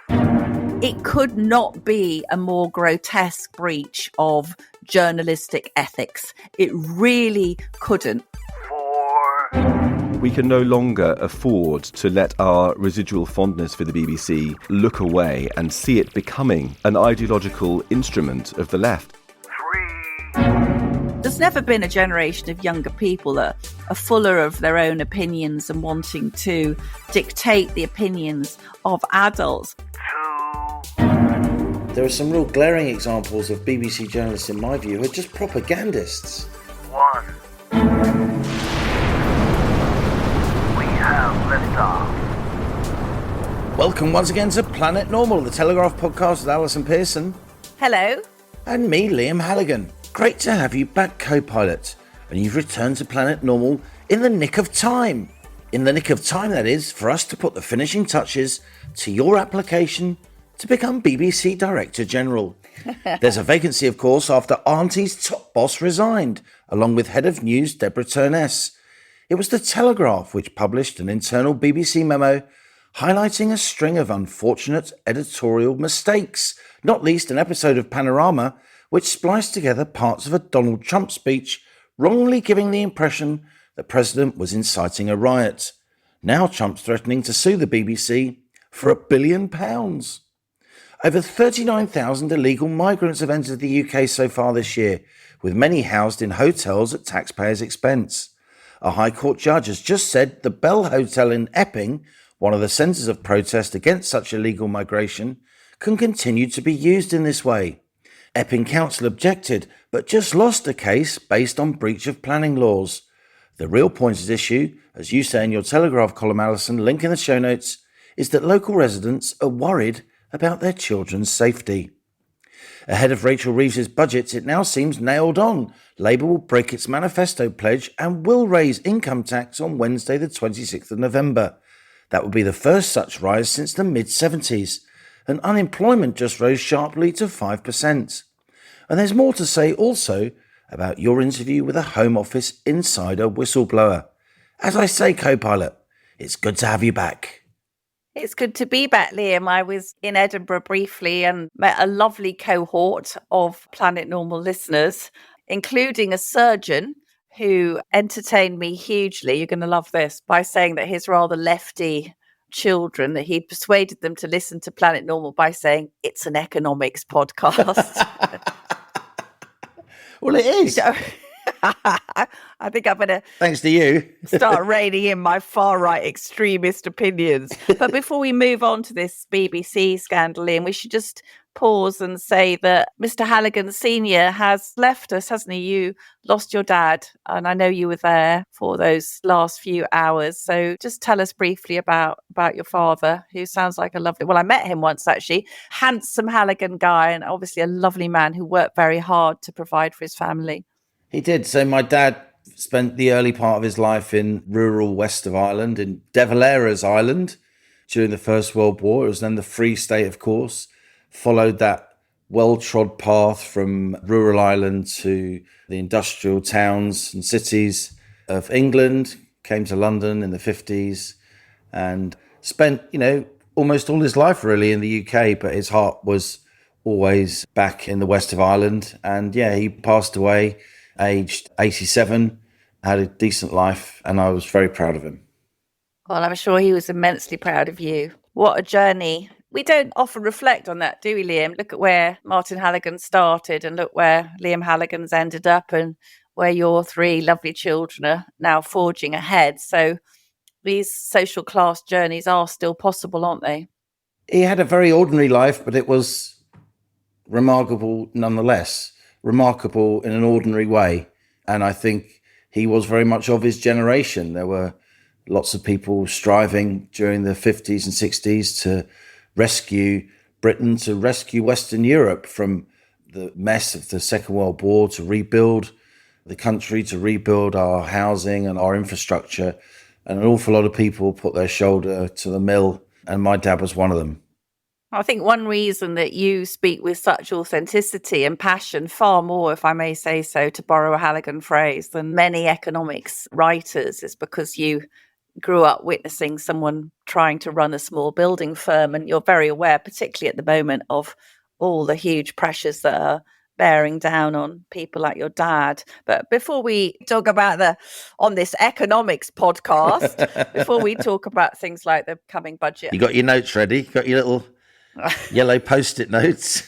5. It could not be a more grotesque breach of journalistic ethics. It really couldn't. 4. We can no longer afford to let our residual fondness for the BBC look away and see it becoming an ideological instrument of the left. 3. There's never been a generation of younger people that are fuller of their own opinions and wanting to dictate the opinions of adults. 2. There are some real glaring examples of BBC journalists, in my view, who are just propagandists. 1. We have liftoff. Welcome once again to Planet Normal, the Telegraph podcast with Allison Pearson. Hello. And me, Liam Halligan. Great to have you back, co-pilot. And you've returned to Planet Normal in the nick of time. In the nick of time, that is, for us to put the finishing touches to your application to become BBC Director General. There's a vacancy, of course, after Auntie's top boss resigned, along with Head of News Deborah Turness. It was the Telegraph which published an internal BBC memo highlighting a string of unfortunate editorial mistakes, not least an episode of Panorama which spliced together parts of a Donald Trump speech, wrongly giving the impression the president was inciting a riot. Now Trump's threatening to sue the BBC for £1 billion. Over 39,000 illegal migrants have entered the UK so far this year, with many housed in hotels at taxpayers' expense. A High Court judge has just said the Bell Hotel in Epping, one of the centres of protest against such illegal migration, can continue to be used in this way. Epping Council objected, but just lost a case based on breach of planning laws. The real point at issue, as you say in your Telegraph column, Allison, link in the show notes, is that local residents are worried about their children's safety. Ahead of Rachel Reeves' budget, it now seems nailed on. Labour will break its manifesto pledge and will raise income tax on Wednesday the 26th of November. That would be the first such rise since the mid-70s. And unemployment just rose sharply to 5%. And there's more to say also about your interview with a Home Office insider whistleblower. As I say, co-pilot, it's good to have you back. It's good to be back, Liam. I was in Edinburgh briefly and met a lovely cohort of Planet Normal listeners, including a surgeon who entertained me hugely. You're going to love this, by saying that his rather lefty children, that he'd persuaded them to listen to Planet Normal by saying it's an economics podcast. Well, it is. I think I'm going to Thanks to you. start reining in my far-right extremist opinions. But before we move on to this BBC scandal, Liam, we should just pause and say that Mr. Halligan Sr. has left us, hasn't he? You lost your dad, and I know you were there for those last few hours. So just tell us briefly about your father, who sounds like a lovely... Well, I met him once, actually. Handsome Halligan guy, and obviously a lovely man who worked very hard to provide for his family. He did. So my dad spent the early part of his life in rural west of Ireland, in De Valera's Island, during the First World War. It was then the Free State, of course. Followed that well-trod path from rural Ireland to the industrial towns and cities of England, came to London in the 50s and spent, almost all his life really in the UK, but his heart was always back in the west of Ireland. And yeah, he passed away aged 87, had a decent life, and I was very proud of him. Well, I'm sure he was immensely proud of you. What a journey. We don't often reflect on that, do we, Liam? Look at where Martin Halligan started and look where Liam Halligan's ended up and where your three lovely children are now forging ahead. So these social class journeys are still possible, aren't they? He had a very ordinary life, but it was remarkable nonetheless. Remarkable in an ordinary way. And I think he was very much of his generation. There were lots of people striving during the 50s and 60s to rescue Britain, to rescue Western Europe from the mess of the Second World War, to rebuild the country, to rebuild our housing and our infrastructure. And an awful lot of people put their shoulder to the mill, and my dad was one of them. I think one reason that you speak with such authenticity and passion, far more, if I may say so, to borrow a Halligan phrase, than many economics writers, is because you grew up witnessing someone trying to run a small building firm, and you're very aware, particularly at the moment, of all the huge pressures that are bearing down on people like your dad. But before we talk about on this economics podcast, before we talk about things like the coming budget, You got your notes ready? Got your little yellow post-it notes?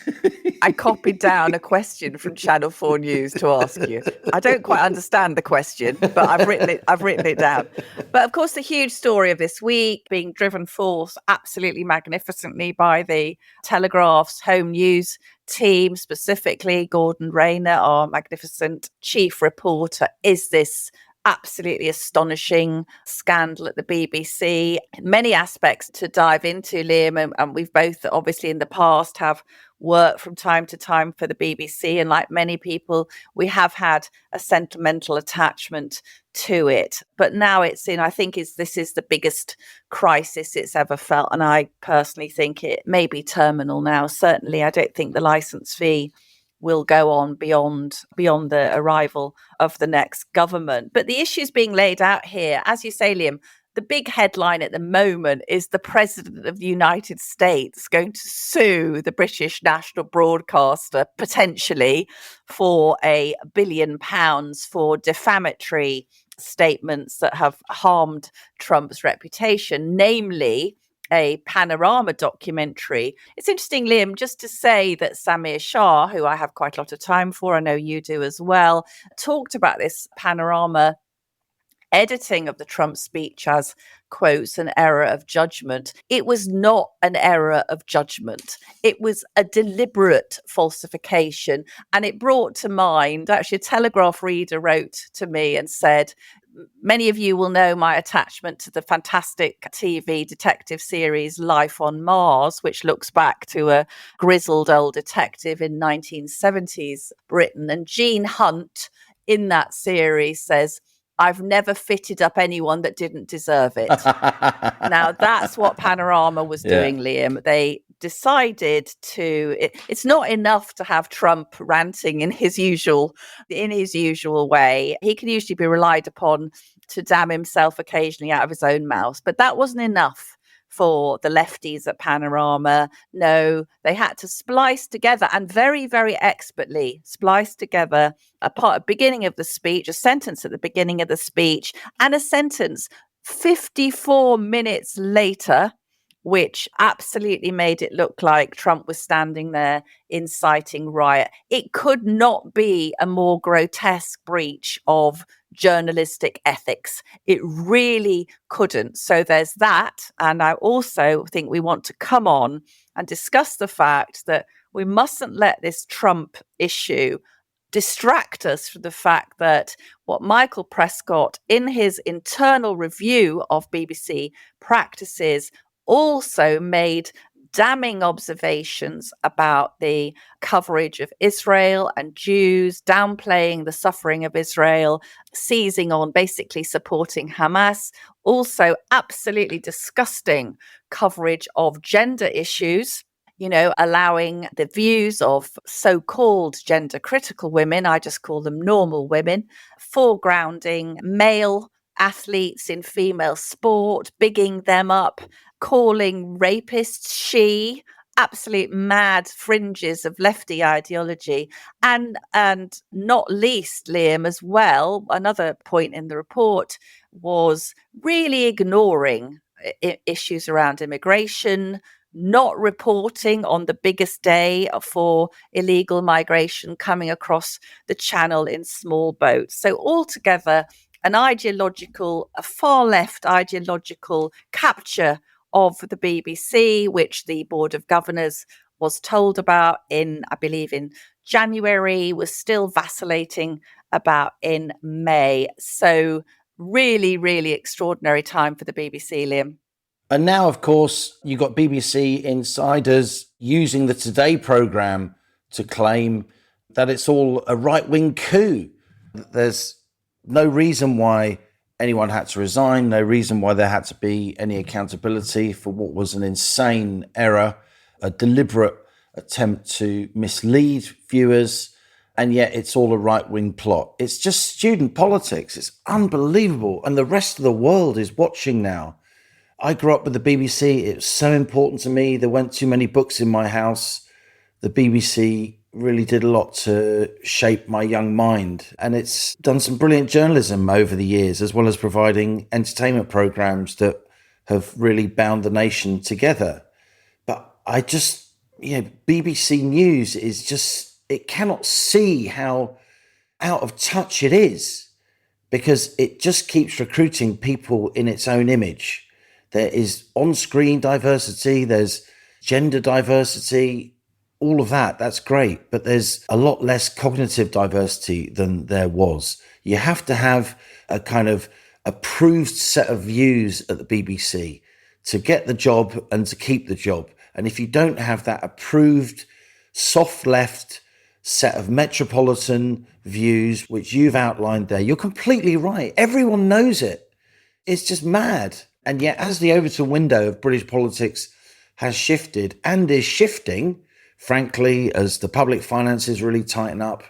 I copied down a question from Channel 4 News to ask you. I don't quite understand the question, but I've written it down. But of course, the huge story of this week, being driven forth absolutely magnificently by the Telegraph's home news team, specifically Gordon Rayner, our magnificent chief reporter, is this absolutely astonishing scandal at the BBC. Many aspects to dive into, Liam, and we've both obviously in the past have worked from time to time for the BBC, and like many people, we have had a sentimental attachment to it. But now it's in, I think this is the biggest crisis it's ever felt, and I personally think it may be terminal now. Certainly, I don't think the licence fee will go on beyond the arrival of the next government. But the issues being laid out here, as you say, Liam, the big headline at the moment is the President of the United States going to sue the British national broadcaster potentially for £1 billion for defamatory statements that have harmed Trump's reputation, namely a Panorama documentary. It's interesting, Liam, just to say that Samir Shah, who I have quite a lot of time for, I know you do as well, talked about this Panorama editing of the Trump speech as, quotes, an error of judgment. It was not an error of judgment. It was a deliberate falsification. And it brought to mind, actually, a Telegraph reader wrote to me and said, many of you will know my attachment to the fantastic TV detective series Life on Mars, which looks back to a grizzled old detective in 1970s Britain. And Gene Hunt in that series says, "I've never fitted up anyone that didn't deserve it." Now, that's what Panorama was doing, Liam. They decided it's not enough to have Trump ranting in his usual way. He can usually be relied upon to damn himself occasionally out of his own mouth, but that wasn't enough for the lefties at Panorama. No, they had to splice together, and very, very expertly splice together beginning of the speech, a sentence at the beginning of the speech, and a sentence 54 minutes later, which absolutely made it look like Trump was standing there inciting riot. It could not be a more grotesque breach of journalistic ethics. It really couldn't. So there's that. And I also think we want to come on and discuss the fact that we mustn't let this Trump issue distract us from the fact that what Michael Prescott, in his internal review of BBC practices, also made damning observations about the coverage of Israel and Jews, downplaying the suffering of Israel, seizing on basically supporting Hamas, also absolutely disgusting coverage of gender issues, allowing the views of so-called gender critical women, I just call them normal women, foregrounding male athletes in female sport, bigging them up, calling rapists she, absolute mad fringes of lefty ideology. And not least, Liam, as well, another point in the report was really ignoring issues around immigration, not reporting on the biggest day for illegal migration coming across the channel in small boats. So altogether, a far left ideological capture of the BBC, which the Board of Governors was told about I believe in January, was still vacillating about in May. So really, really extraordinary time for the BBC, Liam. And now, of course, you've got BBC insiders using the Today programme to claim that it's all a right-wing coup. There's no reason why anyone had to resign, no reason why there had to be any accountability for what was an insane error, a deliberate attempt to mislead viewers. and yet it's all a right-wing plot. It's just student politics. It's unbelievable. And the rest of the world is watching now. I grew up with the BBC. It was so important to me. There weren't too many books in my house. The BBC really did a lot to shape my young mind. And it's done some brilliant journalism over the years, as well as providing entertainment programs that have really bound the nation together. But I just, BBC News is just, it cannot see how out of touch it is, because it just keeps recruiting people in its own image. There is on-screen diversity, there's gender diversity, all of that, that's great. But there's a lot less cognitive diversity than there was. You have to have a kind of approved set of views at the BBC to get the job and to keep the job. And if you don't have that approved soft left set of metropolitan views, which you've outlined there, you're completely right. Everyone knows it. It's just mad. And yet, as the Overton window of British politics has shifted and is shifting, frankly, as the public finances really tighten up,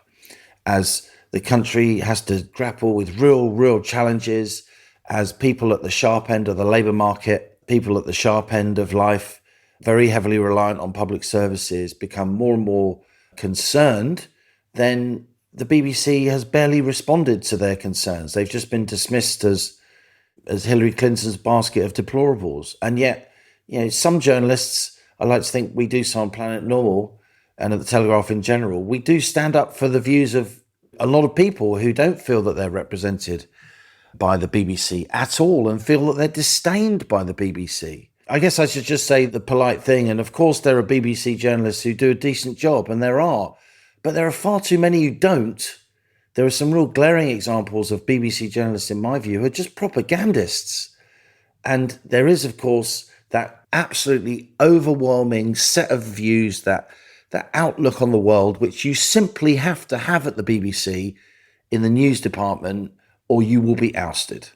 as the country has to grapple with real challenges, as people at the sharp end of the labour market, people at the sharp end of life, very heavily reliant on public services, become more and more concerned, then the BBC has barely responded to their concerns. They've just been dismissed as Hillary Clinton's basket of deplorables. And yet, some journalists, I like to think we do so on Planet Normal and at the Telegraph in general, we do stand up for the views of a lot of people who don't feel that they're represented by the BBC at all and feel that they're disdained by the BBC. I guess I should just say the polite thing. And of course, there are BBC journalists who do a decent job, and there are. But there are far too many who don't. There are some real glaring examples of BBC journalists, in my view, who are just propagandists. And there is, of course, that absolutely overwhelming set of views, that outlook on the world, which you simply have to have at the BBC in the news department, or you will be ousted.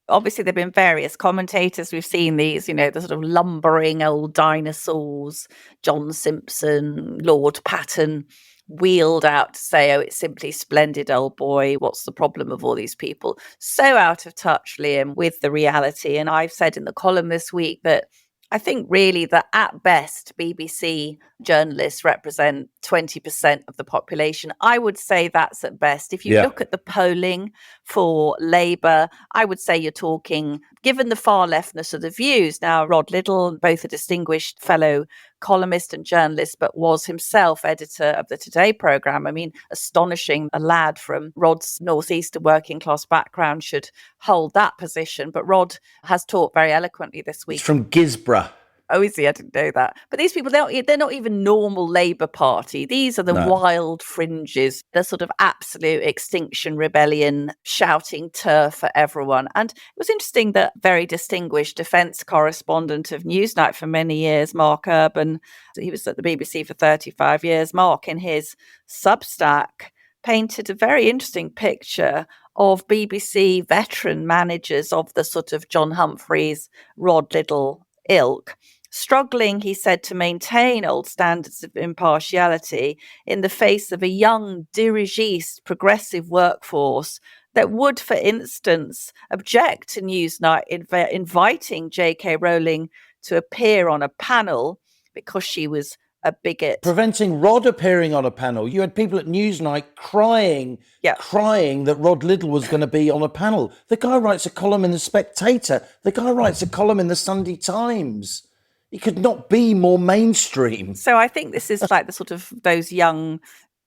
Obviously, there have been various commentators. We've seen these, the sort of lumbering old dinosaurs, John Simpson, Lord Patton, wheeled out to say, oh, it's simply splendid, old boy. What's the problem of all these people? So out of touch, Liam, with the reality. And I've said in the column this week that I think really that at best, BBC journalists represent 20% of the population. I would say that's at best. If you look at the polling for Labour, I would say you're talking, given the far leftness of the views. Now, Rod Liddle, both a distinguished fellow columnist and journalist, but was himself editor of the Today programme. I mean, astonishing a lad from Rod's northeastern working class background should hold that position. But Rod has talked very eloquently this week. It's from Gisborough. Oh, is he? I didn't know that. But these people, they're not even normal Labour Party. These are the wild fringes, the sort of absolute extinction rebellion, shouting turf for everyone. And it was interesting that very distinguished defence correspondent of Newsnight for many years, Mark Urban, he was at the BBC for 35 years. Mark, in his Substack, painted a very interesting picture of BBC veteran managers of the sort of John Humphreys, Rod Liddle ilk, struggling, he said, to maintain old standards of impartiality in the face of a young, dirigiste, progressive workforce that would, for instance, object to Newsnight inviting J.K. Rowling to appear on a panel because she was a bigot. Preventing Rod appearing on a panel. You had people at Newsnight crying that Rod Liddle was going to be on a panel. The guy writes a column in The Spectator. The guy writes a column in the Sunday Times. He could not be more mainstream. So I think this is like the sort of those young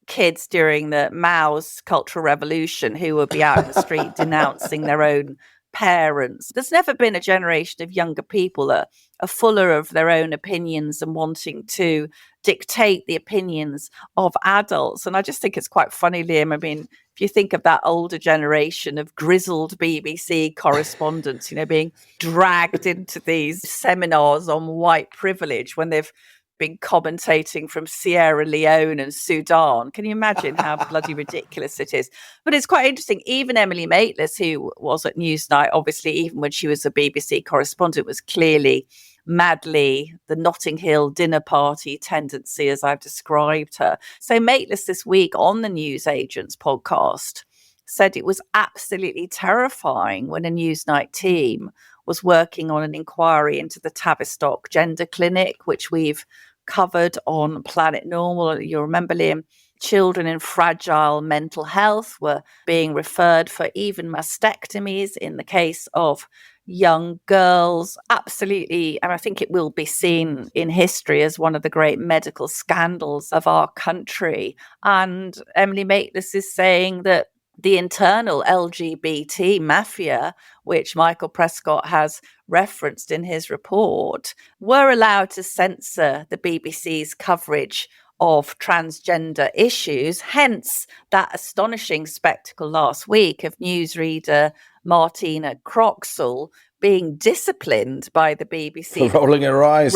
kids during the Mao's Cultural Revolution who would be out in the street denouncing their own parents. There's never been a generation of younger people that are fuller of their own opinions and wanting to dictate the opinions of adults. And I just think it's quite funny, Liam. I mean, if you think of that older generation of grizzled BBC correspondents, being dragged into these seminars on white privilege when they've been commentating from Sierra Leone and Sudan. Can you imagine how bloody ridiculous it is? But it's quite interesting. Even Emily Maitlis, who was at Newsnight, obviously, even when she was a BBC correspondent, was clearly madly the Notting Hill dinner party tendency, as I've described her. So Mateless this week on the Newsagents podcast said it was absolutely terrifying when a Newsnight team was working on an inquiry into the Tavistock Gender Clinic, which we've covered on Planet Normal. You'll remember, Liam, children in fragile mental health were being referred for even mastectomies in the case of young girls. Absolutely. And I think it will be seen in history as one of the great medical scandals of our country. And Emily Maitlis is saying that the internal LGBT mafia, which Michael Prescott has referenced in his report, were allowed to censor the BBC's coverage of transgender issues, hence that astonishing spectacle last week of newsreader Martina Croxall being disciplined by the BBC. Rolling her eyes.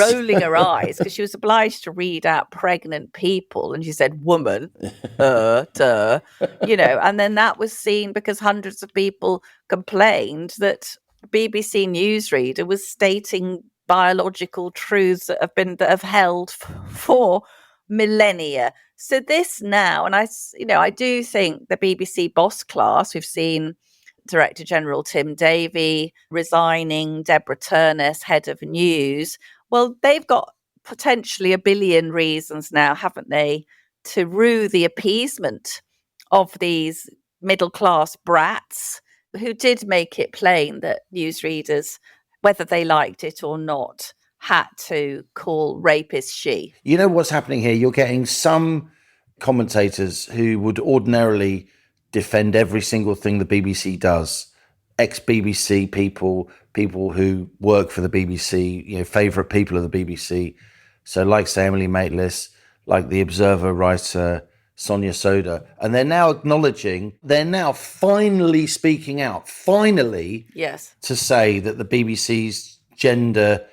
Because she was obliged to read out pregnant people. And she said, woman, duh. And then that was seen because hundreds of people complained that BBC newsreader was stating biological truths that have held for millennia. So this now, and I do think the BBC boss class, we've seen Director General Tim Davie resigning, Deborah Turness, head of news. Well, they've got potentially a billion reasons now, haven't they, to rue the appeasement of these middle-class brats who did make it plain that newsreaders, whether they liked it or not, had to call rapist she. You know what's happening here? You're getting some commentators who would ordinarily defend every single thing the BBC does. Ex-BBC people who work for the BBC, favourite people of the BBC. So like, say, Emily Maitlis, like the Observer writer Sonia Soda. And they're now finally speaking out, yes, to say that the BBC's gender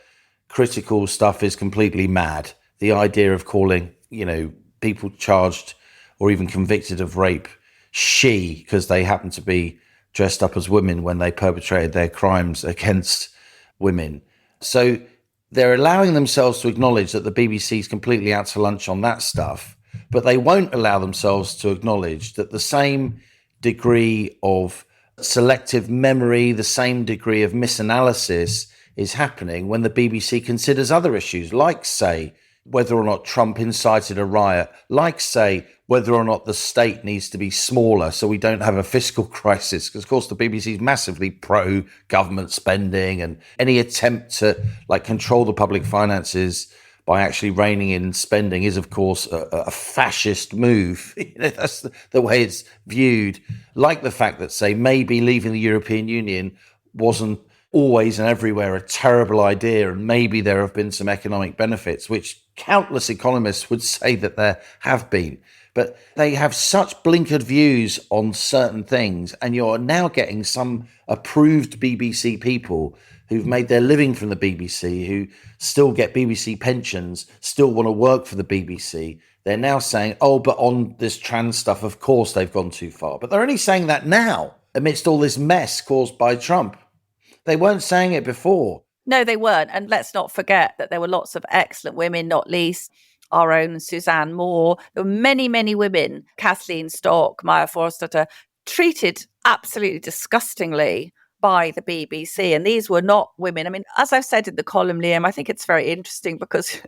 critical stuff is completely mad. The idea of calling, people charged or even convicted of rape she, because they happen to be dressed up as women when they perpetrated their crimes against women. So they're allowing themselves to acknowledge that the BBC is completely out to lunch on that stuff, but they won't allow themselves to acknowledge that the same degree of selective memory, the same degree of misanalysis is happening when the BBC considers other issues, like, say, whether or not Trump incited a riot, like, say, whether or not the state needs to be smaller so we don't have a fiscal crisis. Because, of course, the BBC is massively pro-government spending, and any attempt to control the public finances by actually reining in spending is, of course, a fascist move. That's the way it's viewed. Like the fact that, say, maybe leaving the European Union wasn't always and everywhere a terrible idea, and maybe there have been some economic benefits, which countless economists would say that there have been. But they have such blinkered views on certain things, and you're now getting some approved BBC people who've made their living from the BBC, who still get BBC pensions, still want to work for the BBC. They're now saying, oh, but on this trans stuff, of course they've gone too far. But they're only saying that now, amidst all this mess caused by Trump. They weren't saying it before. No, they weren't. And let's not forget that there were lots of excellent women, not least our own Suzanne Moore. There were many, many women, Kathleen Stock, Maya Forstater, treated absolutely disgustingly by the BBC. And these were not women. I mean, as I've said in the column, Liam, I think it's very interesting because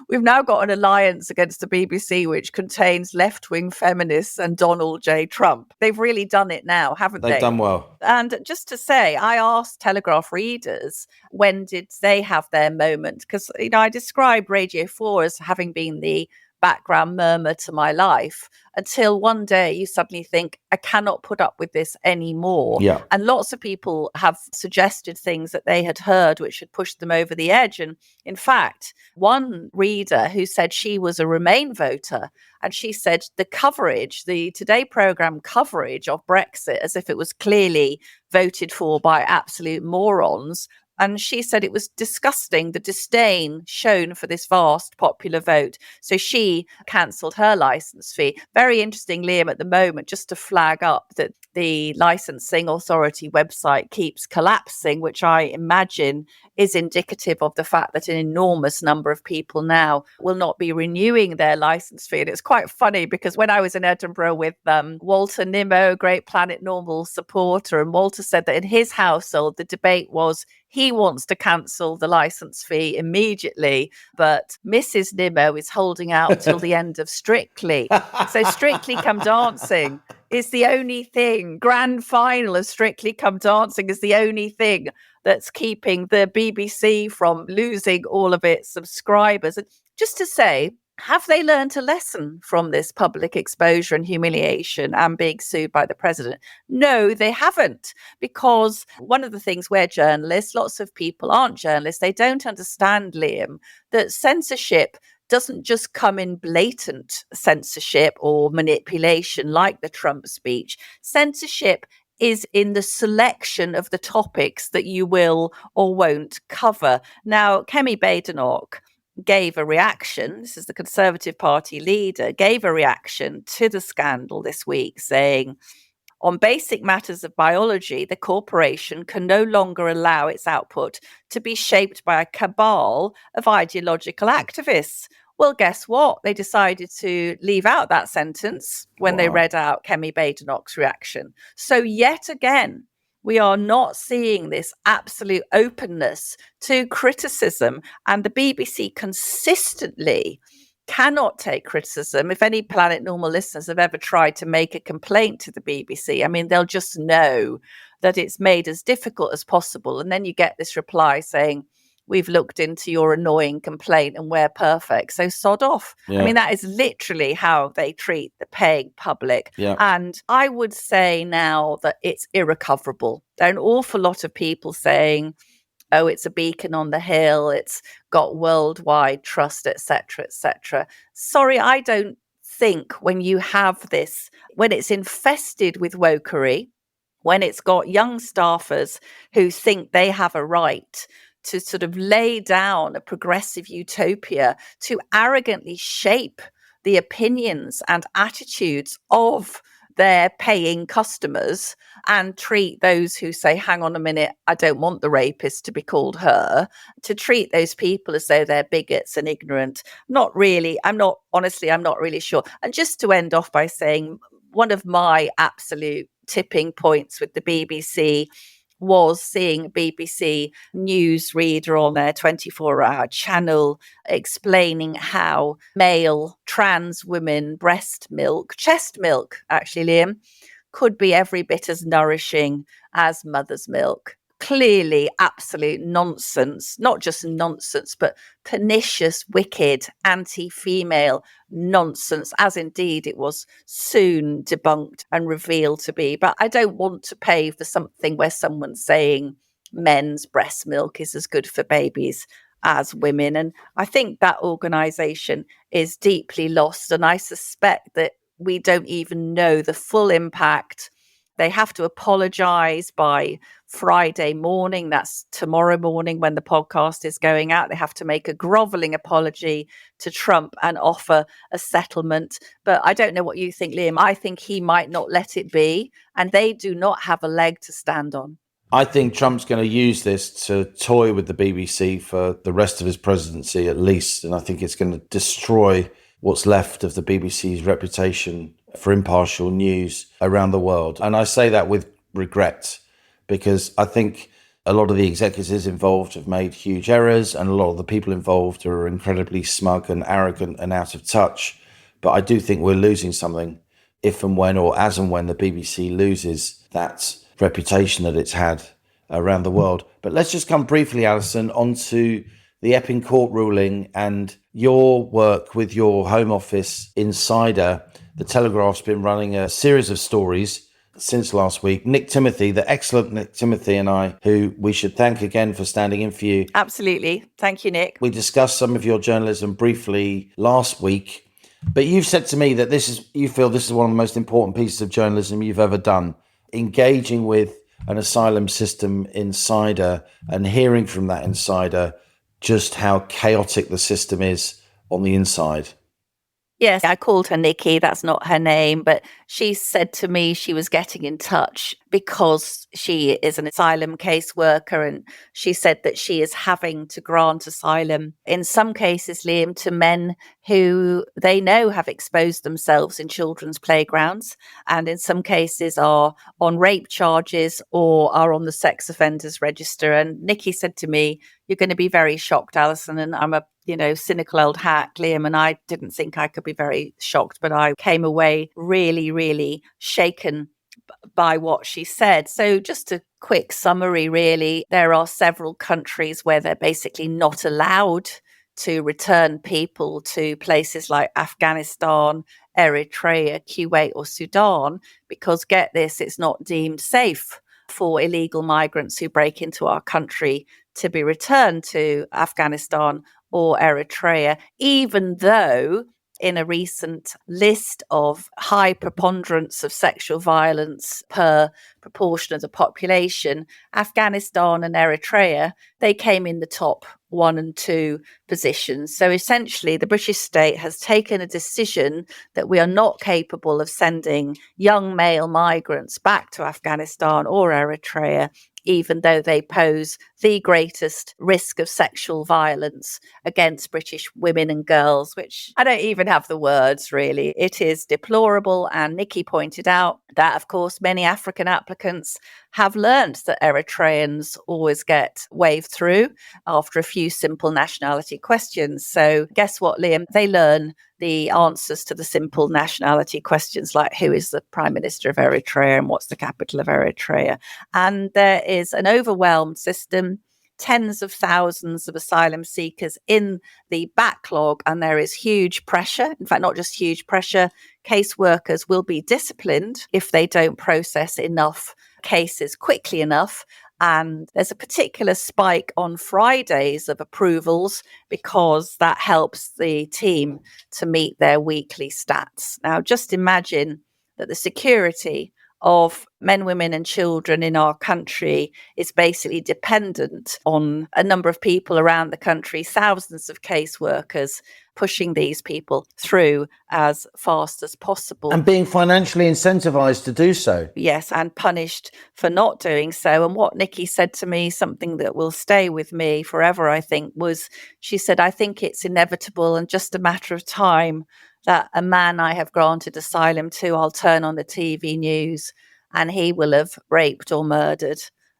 we've now got an alliance against the BBC which contains left-wing feminists and Donald J. Trump. They've really done it now, haven't they? They've done well. And just to say, I asked Telegraph readers, when did they have their moment? Because, I described Radio 4 as having been the background murmur to my life until one day you suddenly think, I cannot put up with this anymore. Yeah. And lots of people have suggested things that they had heard which had pushed them over the edge. And in fact, one reader who said she was a Remain voter, and she said the coverage, the Today programme coverage of Brexit, as if it was clearly voted for by absolute morons. And she said it was disgusting, the disdain shown for this vast popular vote. So she cancelled her licence fee. Very interesting, Liam, at the moment, just to flag up that the licensing authority website keeps collapsing, which I imagine is indicative of the fact that an enormous number of people now will not be renewing their license fee. And it's quite funny because when I was in Edinburgh with Walter Nimmo, great Planet Normal supporter, and Walter said that in his household, the debate was he wants to cancel the license fee immediately, but Mrs. Nimmo is holding out till the end of Strictly. So Strictly Come Dancing is the only thing, grand final of Strictly Come Dancing is the only thing that's keeping the BBC from losing all of its subscribers. And just to say, have they learned a lesson from this public exposure and humiliation and being sued by the president? No, they haven't, because one of the things we're journalists, lots of people aren't journalists, they don't understand, Liam, that censorship doesn't just come in blatant censorship or manipulation like the Trump speech. Censorship is in the selection of the topics that you will or won't cover. Now, Kemi Badenoch gave a reaction, this is the Conservative Party leader, gave a reaction to the scandal this week saying, on basic matters of biology, the corporation can no longer allow its output to be shaped by a cabal of ideological activists. Well, guess what? They decided to leave out that sentence when they read out Kemi Badenoch's reaction. So yet again, we are not seeing this absolute openness to criticism, and the BBC consistently cannot take criticism. If any Planet Normal listeners have ever tried to make a complaint to the BBC, I mean, they'll just know that it's made as difficult as possible. And then you get this reply saying, we've looked into your annoying complaint and we're perfect, so sod off. Yeah. I mean, that is literally how they treat the paying public. Yeah. And I would say now that it's irrecoverable. There are an awful lot of people saying, oh, it's a beacon on the hill, it's got worldwide trust, etc., etc. Sorry, I don't think when you have this, when it's infested with wokery, when it's got young staffers who think they have a right to sort of lay down a progressive utopia, to arrogantly shape the opinions and attitudes of their paying customers and treat those who say, hang on a minute, I don't want the rapist to be called her, to treat those people as though they're bigots and ignorant. Not really. I'm not really sure. And just to end off by saying, one of my absolute tipping points with the BBC was seeing a BBC news reader on their 24-hour channel explaining how male trans women breast milk, chest milk, actually, Liam, could be every bit as nourishing as mother's milk. Clearly absolute nonsense, not just nonsense, but pernicious, wicked, anti-female nonsense, as indeed it was soon debunked and revealed to be. But I don't want to pay for something where someone's saying men's breast milk is as good for babies as women. And I think that organisation is deeply lost. And I suspect that we don't even know the full impact. They have to apologise by Friday morning. That's tomorrow morning when the podcast is going out. They have to make a grovelling apology to Trump and offer a settlement. But I don't know what you think, Liam. I think he might not let it be, and they do not have a leg to stand on. I think Trump's going to use this to toy with the BBC for the rest of his presidency at least. And I think it's going to destroy what's left of the BBC's reputation for impartial news around the world. And I say that with regret, because I think a lot of the executives involved have made huge errors, and a lot of the people involved are incredibly smug and arrogant and out of touch. But I do think we're losing something if and when, or as and when, the BBC loses that reputation that it's had around the world. But let's just come briefly, Allison, onto the Epping Court ruling and your work with your Home Office insider. The Telegraph's been running a series of stories since last week. Nick Timothy, the excellent Nick Timothy, and I, who we should thank again for standing in for you. Absolutely. Thank you, Nick. We discussed some of your journalism briefly last week, but you've said to me that you feel this is one of the most important pieces of journalism you've ever done, engaging with an asylum system insider and hearing from that insider just how chaotic the system is on the inside. Yes, I called her Nikki. That's not her name. But she said to me she was getting in touch because she is an asylum caseworker. And she said that she is having to grant asylum in some cases, Liam, to men who they know have exposed themselves in children's playgrounds, and in some cases are on rape charges or are on the sex offenders register. And Nikki said to me, "You're going to be very shocked, Allison." And I'm a cynical old hack, Liam, and I didn't think I could be very shocked, but I came away really, really shaken by what she said. So just a quick summary, really, there are several countries where they're basically not allowed to return people to places like Afghanistan, Eritrea, Kuwait, or Sudan, because get this, it's not deemed safe for illegal migrants who break into our country to be returned to Afghanistan or Eritrea, even though in a recent list of high preponderance of sexual violence per proportion of the population, Afghanistan and Eritrea, they came in the top 1 and 2 positions. So essentially, the British state has taken a decision that we are not capable of sending young male migrants back to Afghanistan or Eritrea, even though they pose the greatest risk of sexual violence against British women and girls, which I don't even have the words, really. It is deplorable. And Nikki pointed out that, of course, many African applicants have learned that Eritreans always get waved through after a few simple nationality questions. So guess what, Liam? They learn the answers to the simple nationality questions like who is the Prime Minister of Eritrea and what's the capital of Eritrea. And there is an overwhelmed system, tens of thousands of asylum seekers in the backlog, and there is huge pressure. In fact, not just huge pressure, caseworkers will be disciplined if they don't process enough cases quickly enough. And there's a particular spike on Fridays of approvals because that helps the team to meet their weekly stats. Now, just imagine that the security of men, women, and children in our country is basically dependent on a number of people around the country, thousands of caseworkers pushing these people through as fast as possible. And being financially incentivized to do so. Yes, and punished for not doing so. And what Nikki said to me, something that will stay with me forever, I think, was she said, "I think it's inevitable and just a matter of time that a man I have granted asylum to, I'll turn on the TV news and he will have raped or murdered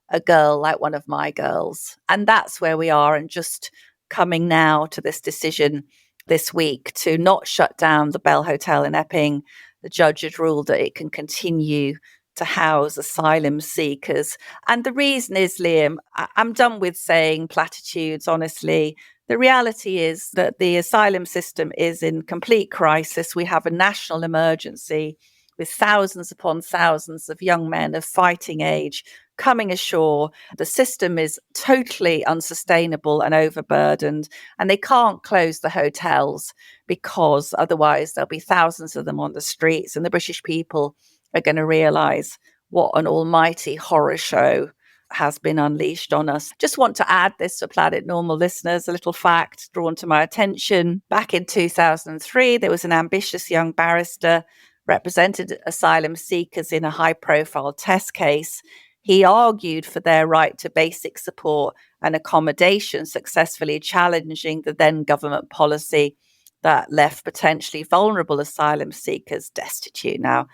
a girl like one of my girls." And that's where we are. And just coming now to this decision this week to not shut down the Bell Hotel in Epping, the judge had ruled that it can continue to house asylum seekers. And the reason is, Liam, I'm done with saying platitudes, honestly. The reality is that the asylum system is in complete crisis. We have a national emergency with thousands upon thousands of young men of fighting age coming ashore. The system is totally unsustainable and overburdened, and they can't close the hotels because otherwise there'll be thousands of them on the streets, and the British people are going to realise what an almighty horror show has been unleashed on us. Just want to add this for Planet Normal listeners, a little fact drawn to my attention. Back in 2003, there was an ambitious young barrister represented asylum seekers in a high-profile test case. He argued for their right to basic support and accommodation, successfully challenging the then government policy that left potentially vulnerable asylum seekers destitute. Now,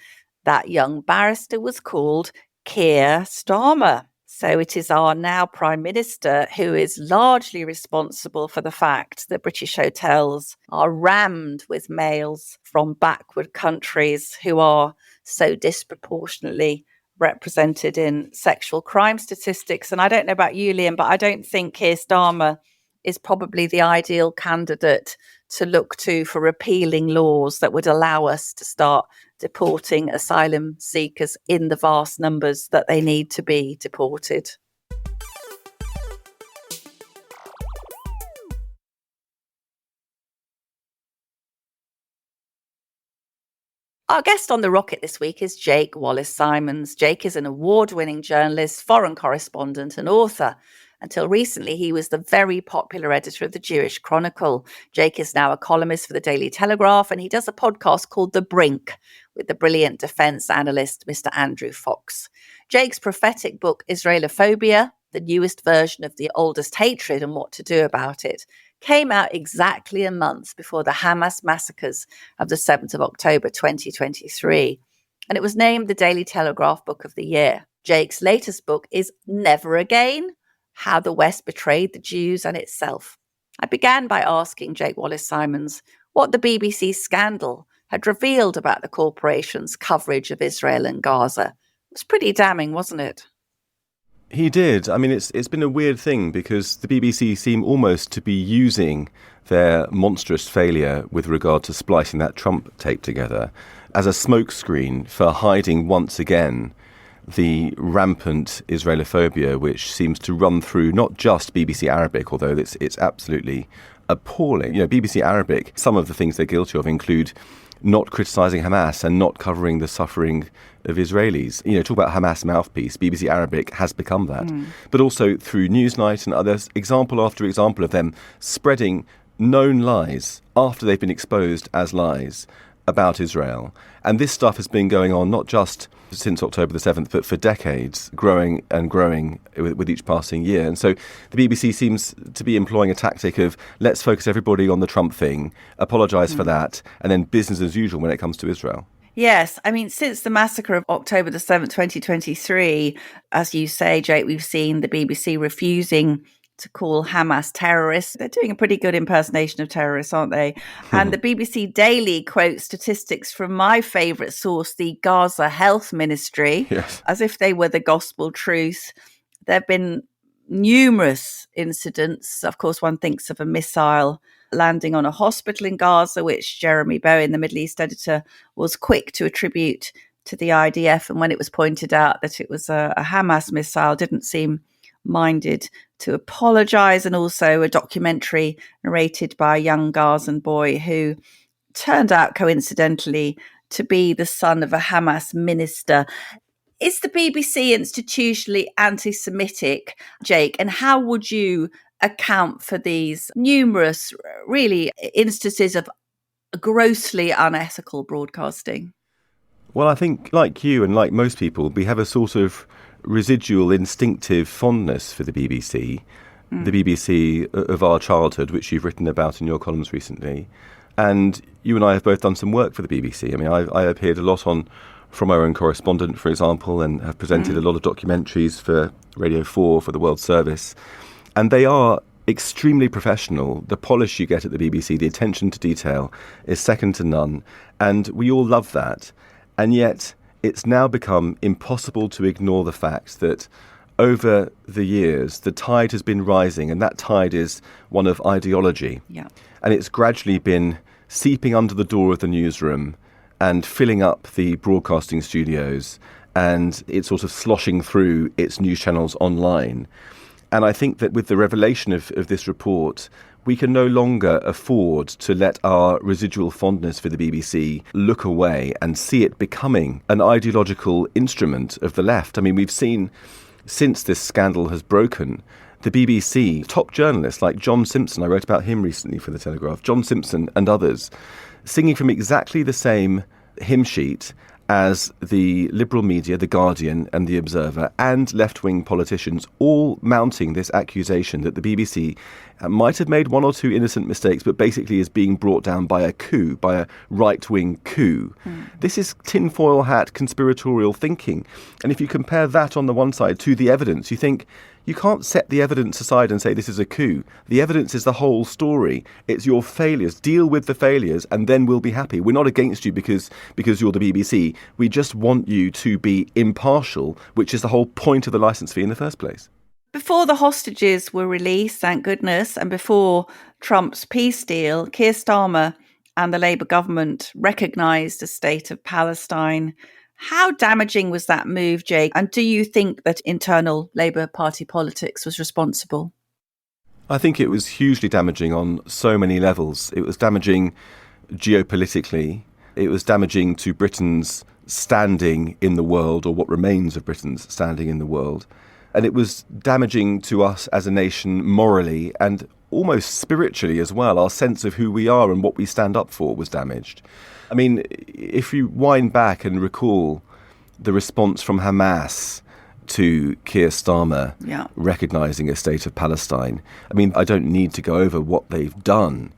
that young barrister was called Keir Starmer. So it is our now Prime Minister who is largely responsible for the fact that British hotels are rammed with males from backward countries who are so disproportionately represented in sexual crime statistics. And I don't know about you, Liam, but I don't think Keir Starmer is probably the ideal candidate to look to for repealing laws that would allow us to start deporting asylum seekers in the vast numbers that they need to be deported. Our guest on the rocket this week is Jake Wallis Simons. Jake is an award-winning journalist, foreign correspondent and author. Until recently, he was the very popular editor of the Jewish Chronicle. Jake is now a columnist for the Daily Telegraph, and he does a podcast called The Brink with the brilliant defense analyst, Mr. Andrew Fox. Jake's prophetic book, Israelophobia, the newest version of the oldest hatred and what to do about it, came out exactly a month before the Hamas massacres of the 7th of October 2023. And it was named the Daily Telegraph Book of the Year. Jake's latest book is Never Again: How the West Betrayed the Jews and Itself. I began by asking Jake Wallis Simons what the BBC scandal had revealed about the corporation's coverage of Israel and Gaza. It was pretty damning, wasn't it? He did. I mean, it's been a weird thing because the BBC seem almost to be using their monstrous failure with regard to splicing that Trump tape together as a smokescreen for hiding once again the rampant Israelophobia, which seems to run through not just BBC Arabic, although it's absolutely appalling. You know, BBC Arabic, some of the things they're guilty of include not criticising Hamas and not covering the suffering of Israelis. You know, talk about Hamas mouthpiece. BBC Arabic has become that. But also through Newsnight and others, example after example of them spreading known lies after they've been exposed as lies about Israel. And this stuff has been going on not just since October the 7th, but for decades, growing and growing with each passing year. And so the BBC seems to be employing a tactic of let's focus everybody on the Trump thing, apologise for that, and then business as usual when it comes to Israel. Yes, I mean, since the massacre of October the 7th, 2023, as you say, Jake, we've seen the BBC refusing to call Hamas terrorists. They're doing a pretty good impersonation of terrorists, aren't they? And the BBC Daily quotes statistics from my favourite source, the Gaza Health Ministry, Yes. as if they were the gospel truth. There have been numerous incidents. Of course, one thinks of a missile landing on a hospital in Gaza, which Jeremy Bowen, the Middle East editor, was quick to attribute to the IDF. And when it was pointed out that it was a Hamas missile, didn't seem minded to apologise. And also a documentary narrated by a young Gazan boy who turned out coincidentally to be the son of a Hamas minister. Is the BBC institutionally anti-Semitic, Jake? And how would you account for these numerous, really, instances of grossly unethical broadcasting? Well, I think, like you and like most people, we have a sort of residual instinctive fondness for the BBC, the BBC of our childhood, which you've written about in your columns recently. And you and I have both done some work for the BBC. I mean, I appeared a lot on From Our Own Correspondent, for example, and have presented a lot of documentaries for Radio 4, for the World Service. And they are extremely professional. The polish you get at the BBC, the attention to detail, is second to none. And we all love that. And yet it's now become impossible to ignore the fact that over the years, the tide has been rising, and that tide is one of ideology. Yeah. And it's gradually been seeping under the door of the newsroom and filling up the broadcasting studios, and it's sort of sloshing through its news channels online. And I think that with the revelation of this report, we can no longer afford to let our residual fondness for the BBC look away and see it becoming an ideological instrument of the left. I mean, we've seen, since this scandal has broken, the BBC, top journalists like John Simpson, I wrote about him recently for the Telegraph, John Simpson and others, singing from exactly the same hymn sheet as the liberal media, The Guardian and The Observer, and left-wing politicians, all mounting this accusation that the BBC might have made one or two innocent mistakes, but basically is being brought down by a coup, by a right-wing coup. This is tinfoil hat conspiratorial thinking. And if you compare that on the one side to the evidence, you think, you can't set the evidence aside and say this is a coup. The evidence is the whole story. It's your failures. Deal with the failures and then we'll be happy. We're not against you because you're the BBC. We just want you to be impartial, which is the whole point of the licence fee in the first place. Before the hostages were released, thank goodness, and before Trump's peace deal, Keir Starmer and the Labour government recognised a state of Palestine. How damaging was that move, Jake? And do you think that internal Labour Party politics was responsible? I think it was hugely damaging on so many levels. It was damaging geopolitically. It was damaging to Britain's standing in the world, or what remains of Britain's standing in the world. And it was damaging to us as a nation morally and almost spiritually as well. Our sense of who we are and what we stand up for was damaged. I mean, if you wind back and recall the response from Hamas to Keir Starmer recognising a state of Palestine, I mean, I don't need to go over what they've done.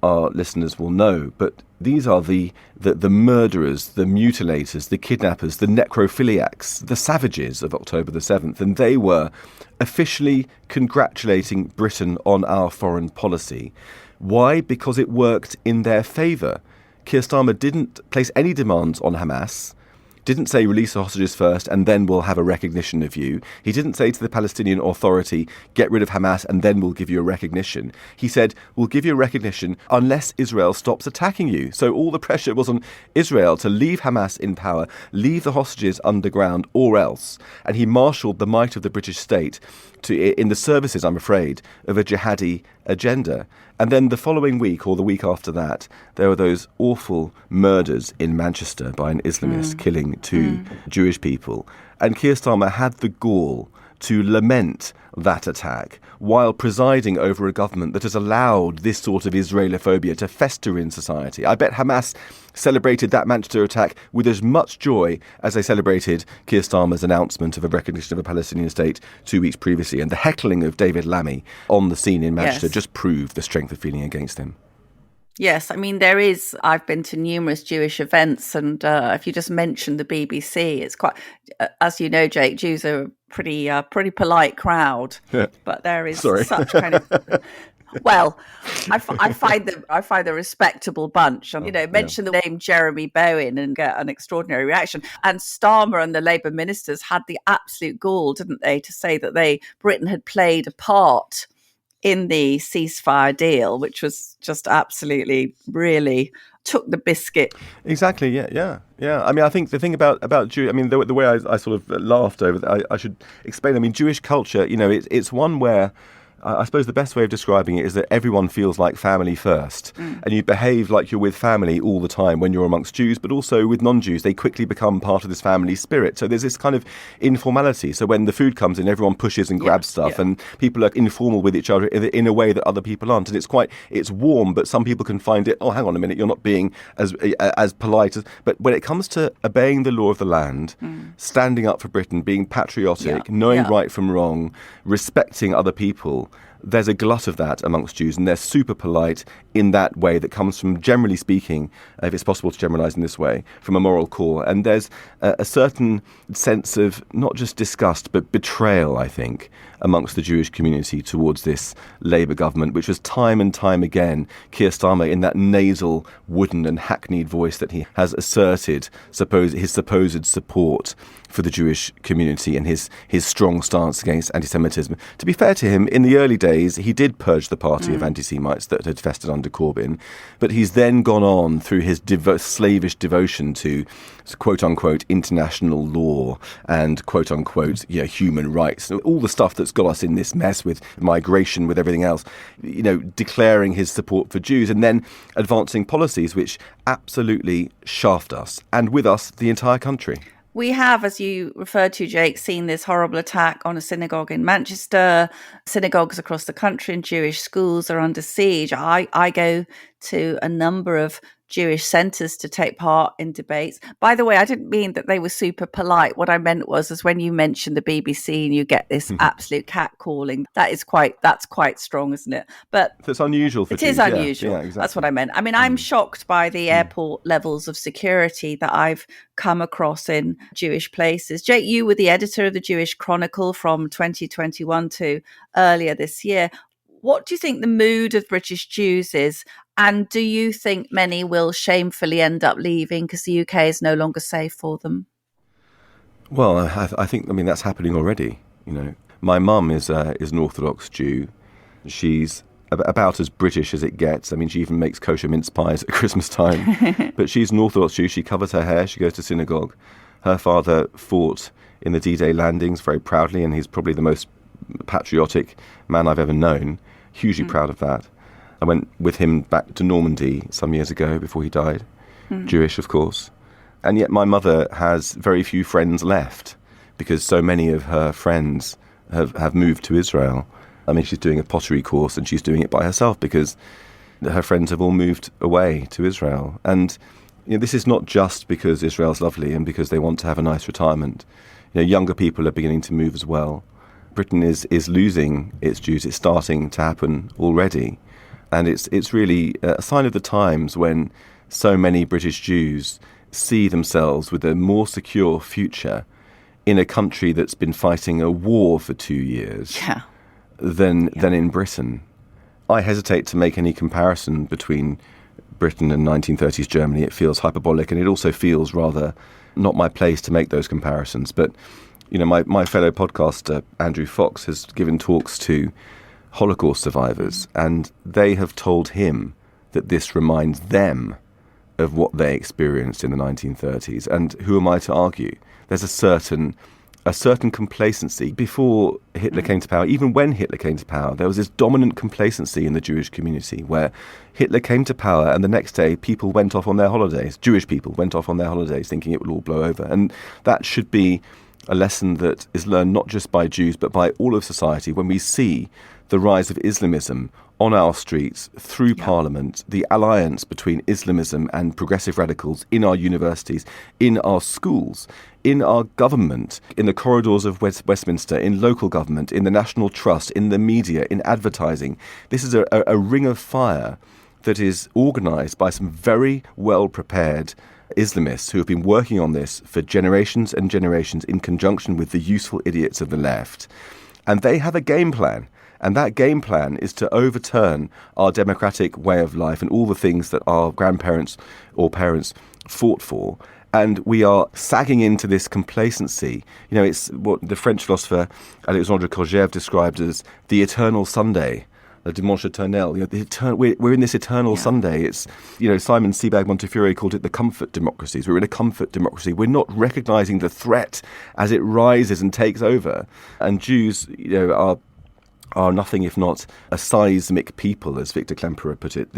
Our listeners will know, but these are the murderers, the mutilators, the kidnappers, the necrophiliacs, the savages of October the 7th, and they were officially congratulating Britain on our foreign policy. Why? Because it worked in their favour. Keir Starmer didn't place any demands on Hamas, didn't say release the hostages first and then we'll have a recognition of you. He didn't say to the Palestinian Authority, get rid of Hamas and then we'll give you a recognition. He said, we'll give you a recognition unless Israel stops attacking you. So all the pressure was on Israel to leave Hamas in power, leave the hostages underground or else. And he marshalled the might of the British state in the services, I'm afraid, of a jihadi agenda. And then the following week, or the week after that, there were those awful murders in Manchester by an Islamist killing two Jewish people. And Keir Starmer had the gall to lament that attack while presiding over a government that has allowed this sort of Israelophobia to fester in society. I bet Hamas celebrated that Manchester attack with as much joy as they celebrated Keir Starmer's announcement of a recognition of a Palestinian state 2 weeks previously. And the heckling of David Lammy on the scene in Manchester just proved the strength of feeling against him. Yes, I mean, I've been to numerous Jewish events, and if you just mention the BBC, it's quite, as you know, Jake, Jews are a pretty polite crowd, but there is such kind of, well, I find the respectable bunch, and, mention the name Jeremy Bowen and get an extraordinary reaction. And Starmer and the Labour ministers had the absolute gall, didn't they, to say that Britain had played a part in the ceasefire deal, which was just absolutely, really took the biscuit. Exactly, yeah. I mean, I think the thing about Jew, I mean, the way I sort of laughed over that, I should explain. I mean, Jewish culture, it's one where I suppose the best way of describing it is that everyone feels like family first, and you behave like you're with family all the time when you're amongst Jews, but also with non-Jews. They quickly become part of this family spirit. So there's this kind of informality. So when the food comes in, everyone pushes and grabs stuff, and people are informal with each other in a way that other people aren't. And it's warm, but some people can find it, oh, hang on a minute, you're not being as polite. But when it comes to obeying the law of the land, standing up for Britain, being patriotic, knowing right from wrong, respecting other people, there's a glut of that amongst Jews, and they're super polite in that way that comes from, generally speaking, if it's possible to generalise in this way, from a moral core. And there's a certain sense of not just disgust, but betrayal, I think, amongst the Jewish community towards this Labour government, which was time and time again, Keir Starmer, in that nasal, wooden and hackneyed voice that he has asserted his supposed support for the Jewish community and his strong stance against anti-Semitism. To be fair to him, in the early days, he did purge the party of anti-Semites that had festered under Corbyn, but he's then gone on through his slavish devotion to quote-unquote international law and quote-unquote human rights, all the stuff that's got us in this mess with migration, with everything else, declaring his support for Jews and then advancing policies which absolutely shaft us, and with us, the entire country. We have, as you referred to, Jake, seen this horrible attack on a synagogue in Manchester. Synagogues across the country and Jewish schools are under siege. I go to a number of Jewish centres to take part in debates. By the way, I didn't mean that they were super polite. What I meant was when you mention the BBC and you get this absolute catcalling, that's quite strong, isn't it? But it's unusual for Jews. It is unusual. Yeah, exactly. That's what I meant. I mean, I'm shocked by the airport levels of security that I've come across in Jewish places. Jake, you were the editor of the Jewish Chronicle from 2021 to earlier this year. What do you think the mood of British Jews is? And do you think many will shamefully end up leaving because the UK is no longer safe for them? Well, I think that's happening already. My mum is an Orthodox Jew. She's about as British as it gets. I mean, she even makes kosher mince pies at Christmas time. But she's an Orthodox Jew. She covers her hair. She goes to synagogue. Her father fought in the D-Day landings very proudly, and he's probably the most patriotic man I've ever known. Hugely proud of that. I went with him back to Normandy some years ago before he died. Jewish, of course. And yet my mother has very few friends left because so many of her friends have moved to Israel. I mean, she's doing a pottery course and she's doing it by herself because her friends have all moved away to Israel. And this is not just because Israel's lovely and because they want to have a nice retirement. Younger people are beginning to move as well. Britain is losing its Jews. It's starting to happen already. And it's really a sign of the times when so many British Jews see themselves with a more secure future in a country that's been fighting a war for 2 years than in Britain. I hesitate to make any comparison between Britain and 1930s Germany. It feels hyperbolic, and it also feels rather not my place to make those comparisons. But, my fellow podcaster, Andrew Fox, has given talks to Holocaust survivors, and they have told him that this reminds them of what they experienced in the 1930s. And who am I to argue? There's a certain complacency. Before Hitler came to power, even when Hitler came to power, there was this dominant complacency in the Jewish community where Hitler came to power and the next day people went off on their holidays. Jewish people went off on their holidays thinking it would all blow over. And that should be a lesson that is learned not just by Jews but by all of society when we see the rise of Islamism on our streets, through Parliament, the alliance between Islamism and progressive radicals in our universities, in our schools, in our government, in the corridors of Westminster, in local government, in the National Trust, in the media, in advertising. This is a ring of fire that is organised by some very well-prepared Islamists who have been working on this for generations and generations in conjunction with the useful idiots of the left. And they have a game plan. And that game plan is to overturn our democratic way of life and all the things that our grandparents or parents fought for. And we are sagging into this complacency. It's what the French philosopher Alexandre Kojève described as the eternal Sunday, le dimanche éternel. We're in this eternal Sunday. It's, Simon Sebag Montefiore called it the comfort democracies. We're in a comfort democracy. We're not recognizing the threat as it rises and takes over. And Jews, are nothing if not a seismic people, as Victor Klemperer put it.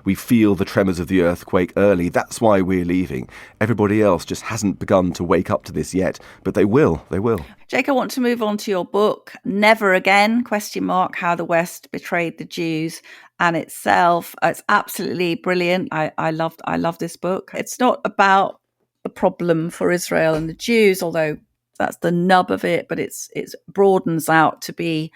We feel the tremors of the earthquake early. That's why we're leaving. Everybody else just hasn't begun to wake up to this yet, but they will. They will. Jake, I want to move on to your book, Never Again, ? How the West Betrayed the Jews and Itself. It's absolutely brilliant. I love this book. It's not about the problem for Israel and the Jews, although that's the nub of it, but it broadens out to be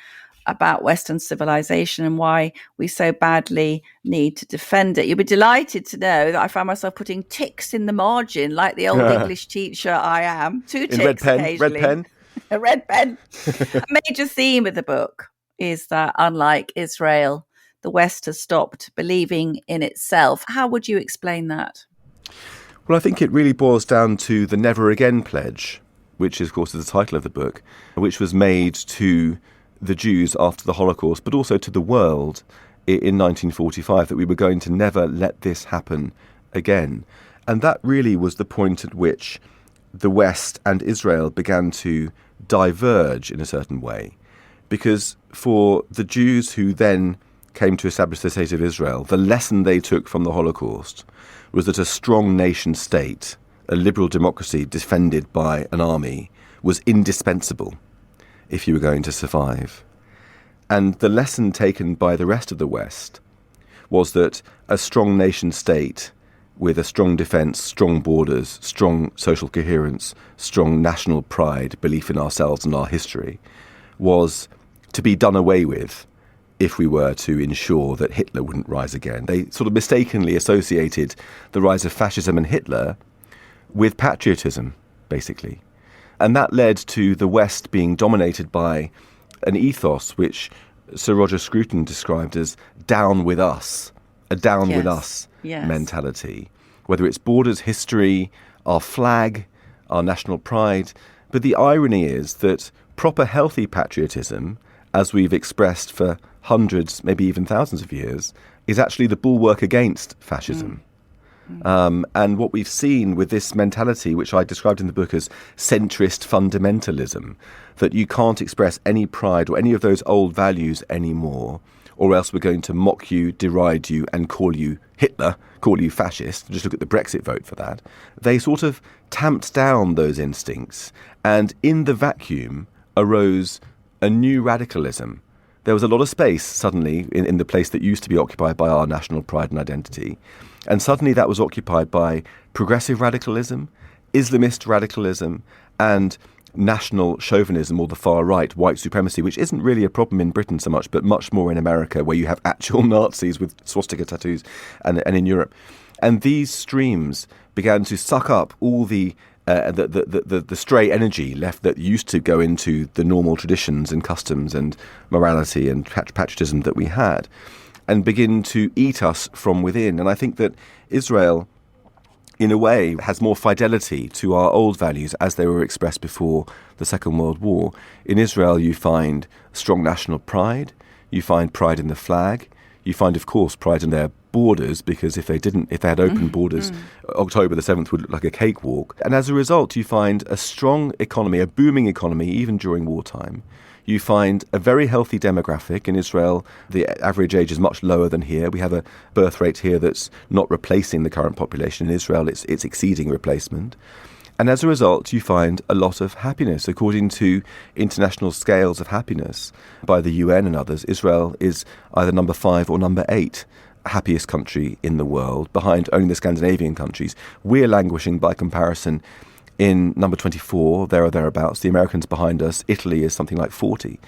about Western civilization and why we so badly need to defend it. You'll be delighted to know that I found myself putting ticks in the margin like the old English teacher I am. 2 ticks occasionally. Red pen. A red pen. A major theme of the book is that unlike Israel, the West has stopped believing in itself. How would you explain that? Well, I think it really boils down to the Never Again pledge, which of course is the title of the book, which was made to the Jews after the Holocaust, but also to the world in 1945, that we were going to never let this happen again. And that really was the point at which the West and Israel began to diverge in a certain way. Because for the Jews who then came to establish the state of Israel, the lesson they took from the Holocaust was that a strong nation state, a liberal democracy defended by an army, was indispensable if you were going to survive. And the lesson taken by the rest of the West was that a strong nation state with a strong defence, strong borders, strong social coherence, strong national pride, belief in ourselves and our history, was to be done away with if we were to ensure that Hitler wouldn't rise again. They sort of mistakenly associated the rise of fascism and Hitler with patriotism, basically. And that led to the West being dominated by an ethos which Sir Roger Scruton described as down with us, a down with us mentality, whether it's borders, history, our flag, our national pride. But the irony is that proper healthy patriotism, as we've expressed for hundreds, maybe even thousands of years, is actually the bulwark against fascism. And what we've seen with this mentality, which I described in the book as centrist fundamentalism, that you can't express any pride or any of those old values anymore, or else we're going to mock you, deride you, and call you Hitler, call you fascist. Just look at the Brexit vote for that. They sort of tamped down those instincts, and in the vacuum arose a new radicalism. There was a lot of space suddenly in the place that used to be occupied by our national pride and identity. And suddenly that was occupied by progressive radicalism, Islamist radicalism, and national chauvinism, or the far right, white supremacy, which isn't really a problem in Britain so much, but much more in America, where you have actual Nazis with swastika tattoos, and in Europe. And these streams began to suck up all the stray energy left that used to go into the normal traditions and customs and morality and patriotism that we had, and begin to eat us from within. And I think that Israel, in a way, has more fidelity to our old values as they were expressed before the Second World War. In Israel, you find strong national pride, you find pride in the flag, you find, of course, pride in their borders, because if they had open borders, October the 7th would look like a cakewalk. And as a result, you find a strong economy, a booming economy, even during wartime. You find a very healthy demographic. In Israel, the average age is much lower than here. We have a birth rate here that's not replacing the current population. In Israel, it's exceeding replacement. And as a result, you find a lot of happiness. According to international scales of happiness by the UN and others, Israel is either number 5 or number 8 happiest country in the world, behind only the Scandinavian countries. We're languishing by comparison in number 24, there or thereabouts. The Americans behind us. Italy is something like 40.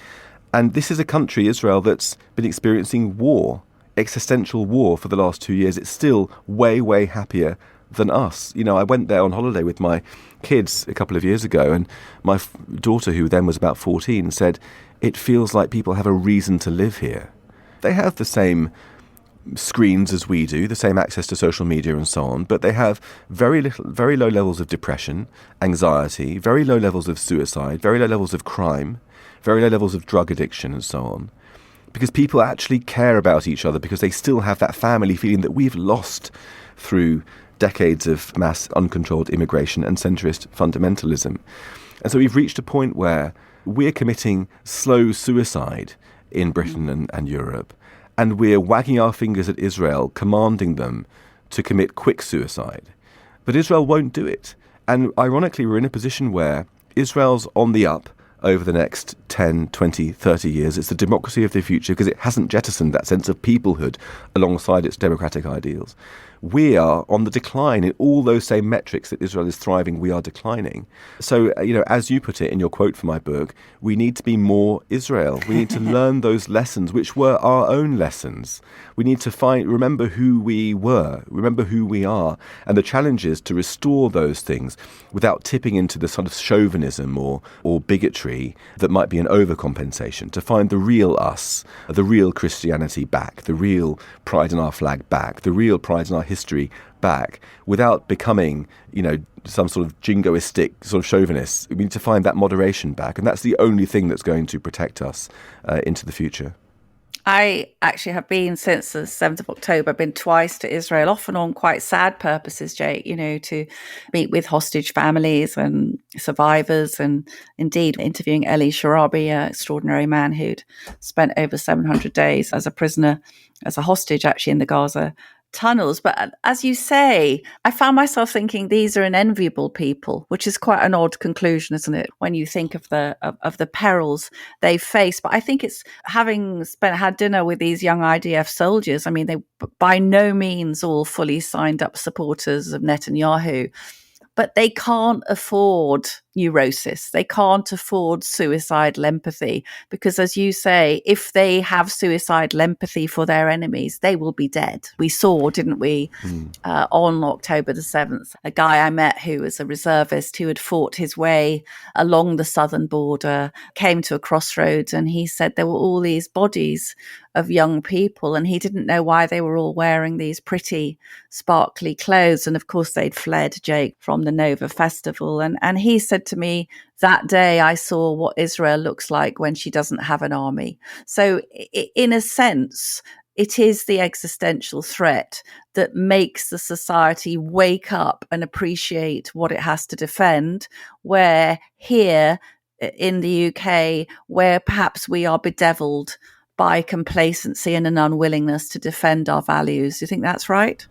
And this is a country, Israel, that's been experiencing war, existential war for the last 2 years. It's still way, way happier than us. You know, I went there on holiday with my kids a couple of years ago, and my daughter, who then was about 14, said, "It feels like people have a reason to live here." They have the same screens as we do, the same access to social media and so on, but they have very low levels of depression, anxiety, very low levels of suicide, very low levels of crime, very low levels of drug addiction and so on. Because people actually care about each other, because they still have that family feeling that we've lost through decades of mass uncontrolled immigration and centrist fundamentalism. And so we've reached a point where we're committing slow suicide in Britain and Europe. And we're wagging our fingers at Israel, commanding them to commit quick suicide. But Israel won't do it. And ironically, we're in a position where Israel's on the up over the next 10, 20, 30 years. It's the democracy of the future because it hasn't jettisoned that sense of peoplehood alongside its democratic ideals. We are on the decline in all those same metrics that Israel is thriving. We are declining. So, as you put it in your quote for my book, we need to be more Israel. We need to learn those lessons, which were our own lessons. We need to remember who we were, remember who we are. And the challenge is to restore those things without tipping into the sort of chauvinism or bigotry that might be an overcompensation, to find the real us, the real Christianity back, the real pride in our flag back, the real pride in our history back, without becoming, some sort of jingoistic sort of chauvinist. We need to find that moderation back, and that's the only thing that's going to protect us into the future. I actually have been, since the 7th of October, been twice to Israel, often on quite sad purposes, Jake, to meet with hostage families and survivors, and indeed interviewing Eli Sharabi, an extraordinary man who'd spent over 700 days as a prisoner, as a hostage actually in the Gaza tunnels. But as you say, I found myself thinking these are an enviable people, which is quite an odd conclusion, isn't it, when you think of the perils they face. But I think it's having had dinner with these young IDF soldiers. I mean, they by no means all fully signed up supporters of Netanyahu, but they can't afford neurosis. They can't afford suicidal empathy, because, as you say, if they have suicidal empathy for their enemies, they will be dead. We saw, didn't we, on October the 7th, a guy I met who was a reservist who had fought his way along the southern border, came to a crossroads, and he said there were all these bodies of young people, and he didn't know why they were all wearing these pretty, sparkly clothes. And of course, they'd fled, Jake, from the Nova Festival. And he said to me, that day I saw what Israel looks like when she doesn't have an army. So in a sense, it is the existential threat that makes the society wake up and appreciate what it has to defend, where here in the UK, where perhaps we are bedeviled by complacency and an unwillingness to defend our values. Do you think that's right?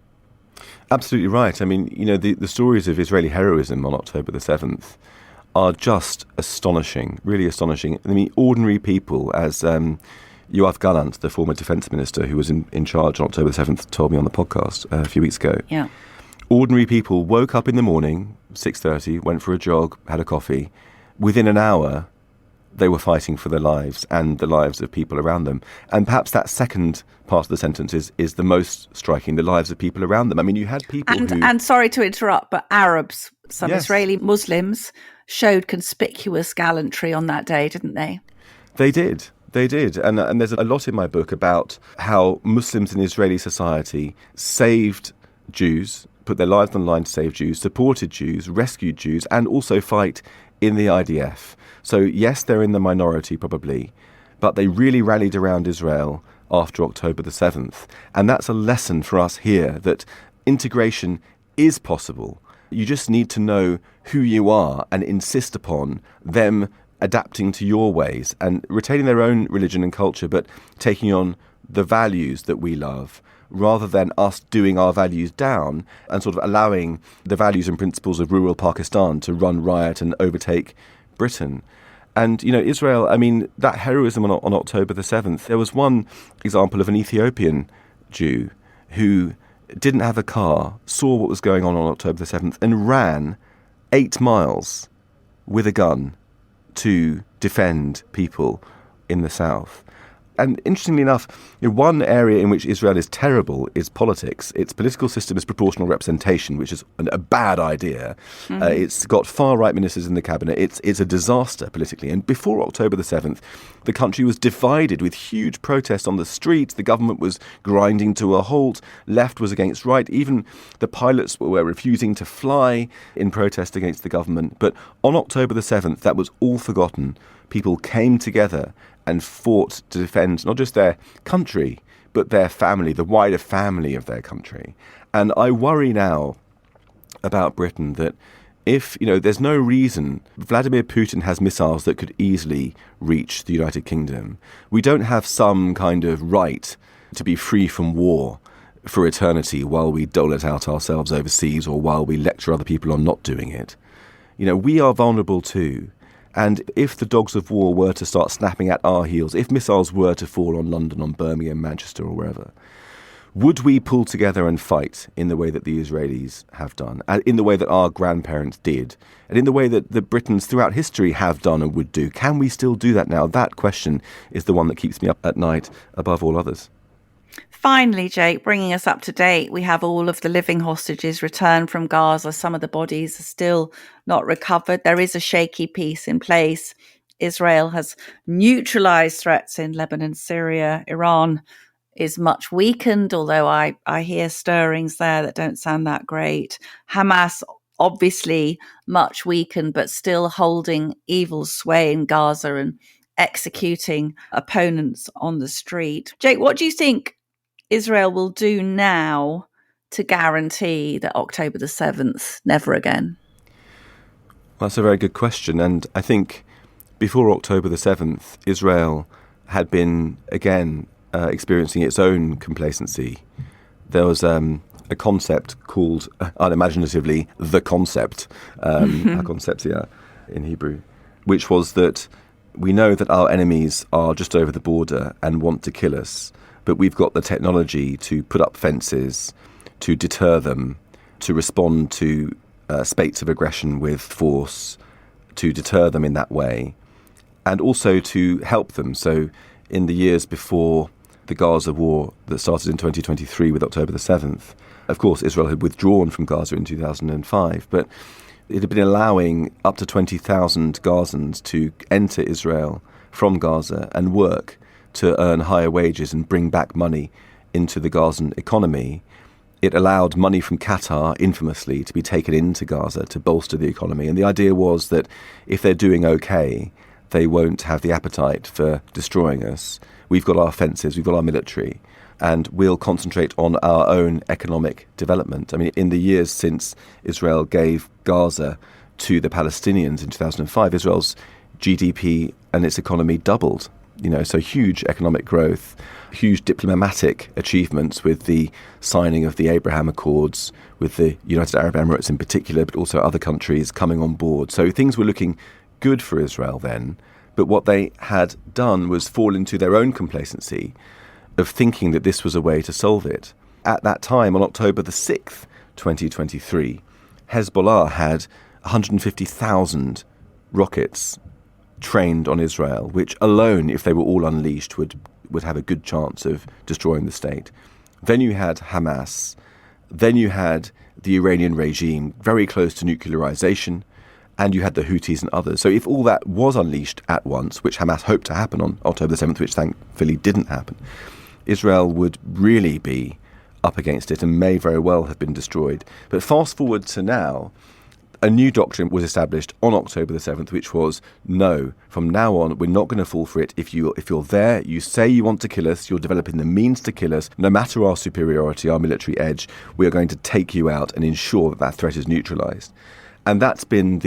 Absolutely right. I mean, the stories of Israeli heroism on October the 7th are just astonishing, really astonishing. I mean, ordinary people, as Yoav Gallant, the former defence minister who was in charge on October 7th, told me on the podcast a few weeks ago. Yeah. Ordinary people woke up in the morning, 6:30, went for a jog, had a coffee. Within an hour, they were fighting for their lives and the lives of people around them. And perhaps that second part of the sentence is the most striking, the lives of people around them. I mean, you had people And sorry to interrupt, but Arabs, some Yes. Israeli Muslims, showed conspicuous gallantry on that day, didn't they? They did. They did. And there's a lot in my book about how Muslims in Israeli society saved Jews, put their lives on the line to save Jews, supported Jews, rescued Jews, and also fight in the IDF. So yes, they're in the minority probably, but they really rallied around Israel after October the 7th. And that's a lesson for us here, that integration is possible. You just need to know who you are and insist upon them adapting to your ways and retaining their own religion and culture, but taking on the values that we love, rather than us doing our values down and sort of allowing the values and principles of rural Pakistan to run riot and overtake Britain. And, you know, Israel, I mean, that heroism on October the 7th, there was one example of an Ethiopian Jew who didn't have a car, saw what was going on October the 7th, and ran 8 miles with a gun to defend people in the south. And interestingly enough, one area in which Israel is terrible is politics. Its political system is proportional representation, which is a bad idea. It's got far-right ministers in the cabinet. It's a disaster politically. And before October the 7th, the country was divided with huge protests on the streets. The government was grinding to a halt. Left was against right. Even the pilots were refusing to fly in protest against the government. But on October the 7th, that was all forgotten. People came together and fought to defend not just their country, but their family, the wider family of their country. And I worry now about Britain that if, you know, there's no reason, Vladimir Putin has missiles that could easily reach the United Kingdom. We don't have some kind of right to be free from war for eternity while we dole it out ourselves overseas or while we lecture other people on not doing it. You know, we are vulnerable too. And if the dogs of war were to start snapping at our heels, if missiles were to fall on London, on Birmingham, Manchester or wherever, would we pull together and fight in the way that the Israelis have done, in the way that our grandparents did, and in the way that the Britons throughout history have done and would do? Can we still do that now? That question is the one that keeps me up at night above all others. Finally, Jake, bringing us up to date, we have all of the living hostages returned from Gaza. Some of the bodies are still not recovered. There is a shaky peace in place. Israel has neutralized threats in Lebanon, Syria. Iran is much weakened, although I hear stirrings there that don't sound that great. Hamas, obviously much weakened, but still holding evil sway in Gaza and executing opponents on the street. Jake, what do you think Israel will do now to guarantee that October the 7th never again? Well, that's a very good question. And I think before October the 7th, Israel had been, again, experiencing its own complacency. There was a concept called, unimaginatively, the concept, conceptia in Hebrew, which was that we know that our enemies are just over the border and want to kill us, but we've got the technology to put up fences, to deter them, to respond to spates of aggression with force, to deter them in that way, and also to help them. So in the years before the Gaza war that started in 2023 with October the 7th, of course, Israel had withdrawn from Gaza in 2005, but it had been allowing up to 20,000 Gazans to enter Israel from Gaza and work to earn higher wages and bring back money into the Gazan economy. It allowed money from Qatar, infamously, to be taken into Gaza to bolster the economy. And the idea was that if they're doing okay, they won't have the appetite for destroying us. We've got our fences, we've got our military, and we'll concentrate on our own economic development. I mean, in the years since Israel gave Gaza to the Palestinians in 2005, Israel's GDP and its economy doubled So huge economic growth, huge diplomatic achievements with the signing of the Abraham Accords, with the United Arab Emirates in particular, but also other countries coming on board. So things were looking good for Israel then. But what they had done was fall into their own complacency of thinking that this was a way to solve it. At that time, on October the 6th, 2023, Hezbollah had 150,000 rockets trained on Israel, which alone, if they were all unleashed, would have a good chance of destroying the state. Then you had Hamas. Then you had the Iranian regime very close to nuclearization. And you had the Houthis and others. So if all that was unleashed at once, which Hamas hoped to happen on October 7th, which thankfully didn't happen, Israel would really be up against it and may very well have been destroyed. But fast forward to now, a new doctrine was established on October the 7th, which was, no, from now on, we're not going to fall for it. If you're there, you say you want to kill us, you're developing the means to kill us, no matter our superiority, our military edge, we are going to take you out and ensure that threat is neutralized. And that's been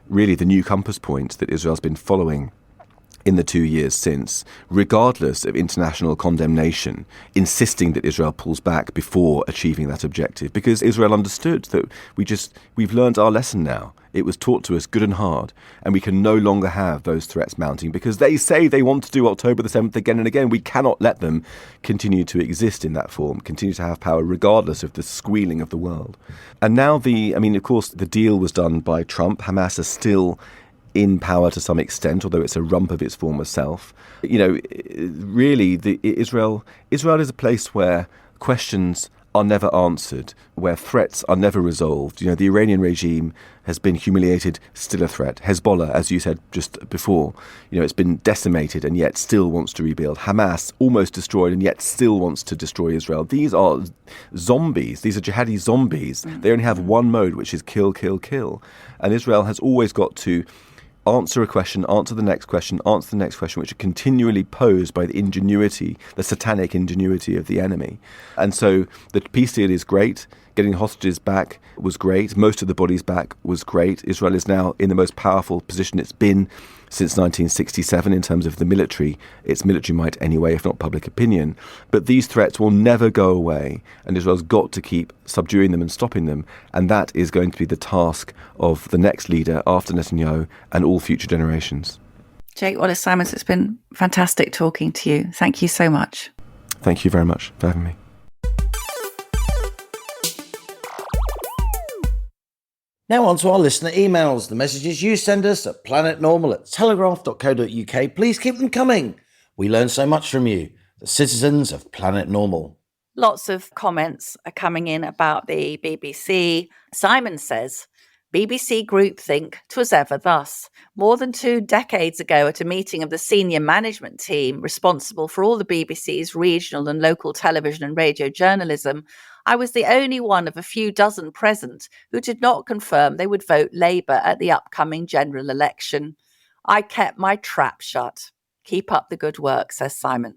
really the new compass point that Israel's been following in the 2 years since, regardless of international condemnation, insisting that Israel pulls back before achieving that objective. Because Israel understood that we've learned our lesson now. It was taught to us good and hard, and we can no longer have those threats mounting because they say they want to do October the 7th again and again. We cannot let them continue to exist in that form, continue to have power regardless of the squealing of the world. And now of course, the deal was done by Trump. Hamas is still in power to some extent, although it's a rump of its former self. Really, Israel is a place where questions are never answered, where threats are never resolved. The Iranian regime has been humiliated, still a threat. Hezbollah, as you said just before, it's been decimated and yet still wants to rebuild. Hamas, almost destroyed and yet still wants to destroy Israel. These are zombies. These are jihadi zombies. They only have one mode, which is kill, kill, kill. And Israel has always got to answer a question, answer the next question, answer the next question, which are continually posed by the satanic ingenuity of the enemy. And so the peace deal is great. Getting hostages back was great. Most of the bodies back was great. Israel is now in the most powerful position it's been since 1967 in terms of its military might anyway, if not public opinion. But these threats will never go away, and Israel's got to keep subduing them and stopping them. And that is going to be the task of the next leader after Netanyahu and all future generations. Jake Wallis Simons, it's been fantastic talking to you. Thank you so much. Thank you very much for having me. Now on to our listener emails, the messages you send us at planetnormal@telegraph.co.uk. Please keep them coming. We learn so much from you, the citizens of Planet Normal. Lots of comments are coming in about the BBC. Simon says, BBC groupthink, 'twas ever thus. More than 2 decades ago, at a meeting of the senior management team responsible for all the BBC's regional and local television and radio journalism, I was the only one of a few dozen present who did not confirm they would vote Labour at the upcoming general election. I kept my trap shut. Keep up the good work, says Simon.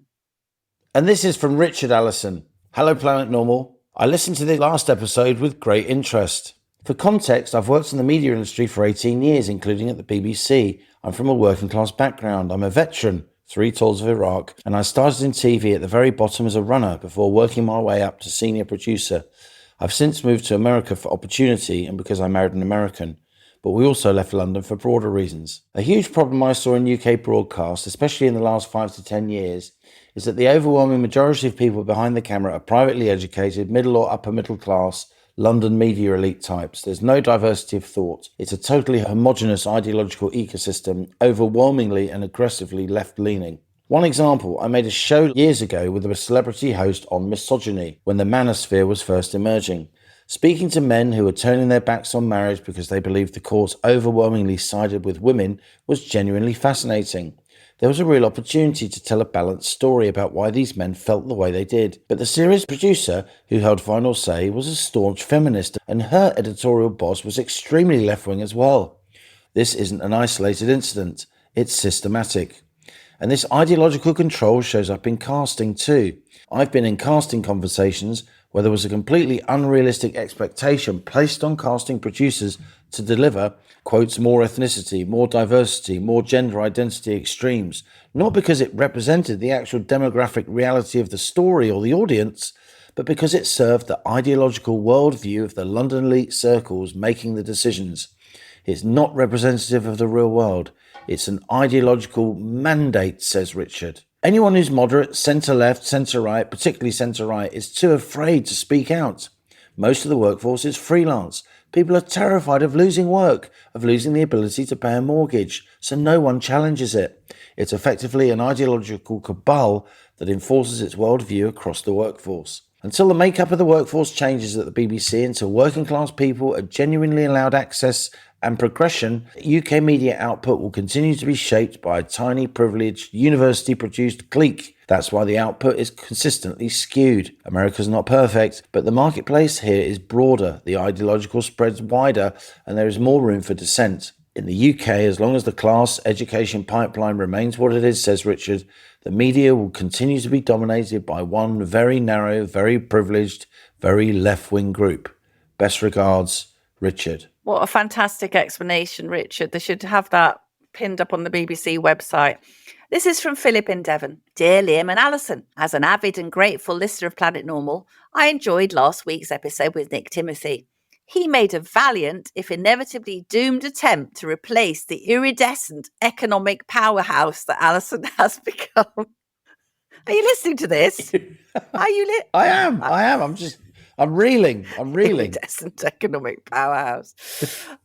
And this is from Richard Allison. Hello, Planet Normal. I listened to the last episode with great interest. For context, I've worked in the media industry for 18 years, including at the BBC. I'm from a working class background. I'm a veteran, 3 tours of Iraq, and I started in TV at the very bottom as a runner before working my way up to senior producer. I've since moved to America for opportunity and because I married an American, but we also left London for broader reasons. A huge problem I saw in UK broadcast, especially in the last 5 to 10 years, is that the overwhelming majority of people behind the camera are privately educated, middle or upper middle class, London media elite types. There's no diversity of thought. It's a totally homogenous ideological ecosystem, overwhelmingly and aggressively left-leaning. One example, I made a show years ago with a celebrity host on misogyny when the manosphere was first emerging. Speaking to men who were turning their backs on marriage because they believed the courts overwhelmingly sided with women was genuinely fascinating. There was a real opportunity to tell a balanced story about why these men felt the way they did. But the series producer, who held final say, was a staunch feminist, and her editorial boss was extremely left-wing as well. This isn't an isolated incident, it's systematic. And this ideological control shows up in casting too. I've been in casting conversations where there was a completely unrealistic expectation placed on casting producers to deliver, quotes, more ethnicity, more diversity, more gender identity extremes, not because it represented the actual demographic reality of the story or the audience, but because it served the ideological worldview of the London elite circles making the decisions. It's not representative of the real world. It's an ideological mandate, says Richard. Anyone who's moderate, centre-left, centre-right, particularly centre-right, is too afraid to speak out. Most of the workforce is freelance. People are terrified of losing work, of losing the ability to pay a mortgage, so no one challenges it. It's effectively an ideological cabal that enforces its worldview across the workforce. Until the makeup of the workforce changes at the BBC, until working class people are genuinely allowed access and progression, UK media output will continue to be shaped by a tiny, privileged, university-produced clique. That's why the output is consistently skewed. America's not perfect, but the marketplace here is broader, the ideological spreads wider, and there is more room for dissent. In the UK, as long as the class education pipeline remains what it is, says Richard, the media will continue to be dominated by one very narrow, very privileged, very left-wing group. Best regards, Richard. What a fantastic explanation, Richard. They should have that pinned up on the BBC website. This is from Philip in Devon. Dear Liam and Allison, as an avid and grateful listener of Planet Normal, I enjoyed last week's episode with Nick Timothy. He made a valiant, if inevitably doomed, attempt to replace the iridescent economic powerhouse that Allison has become. Are you listening to this? Are you I am. I'm reeling. Iridescent economic powerhouse.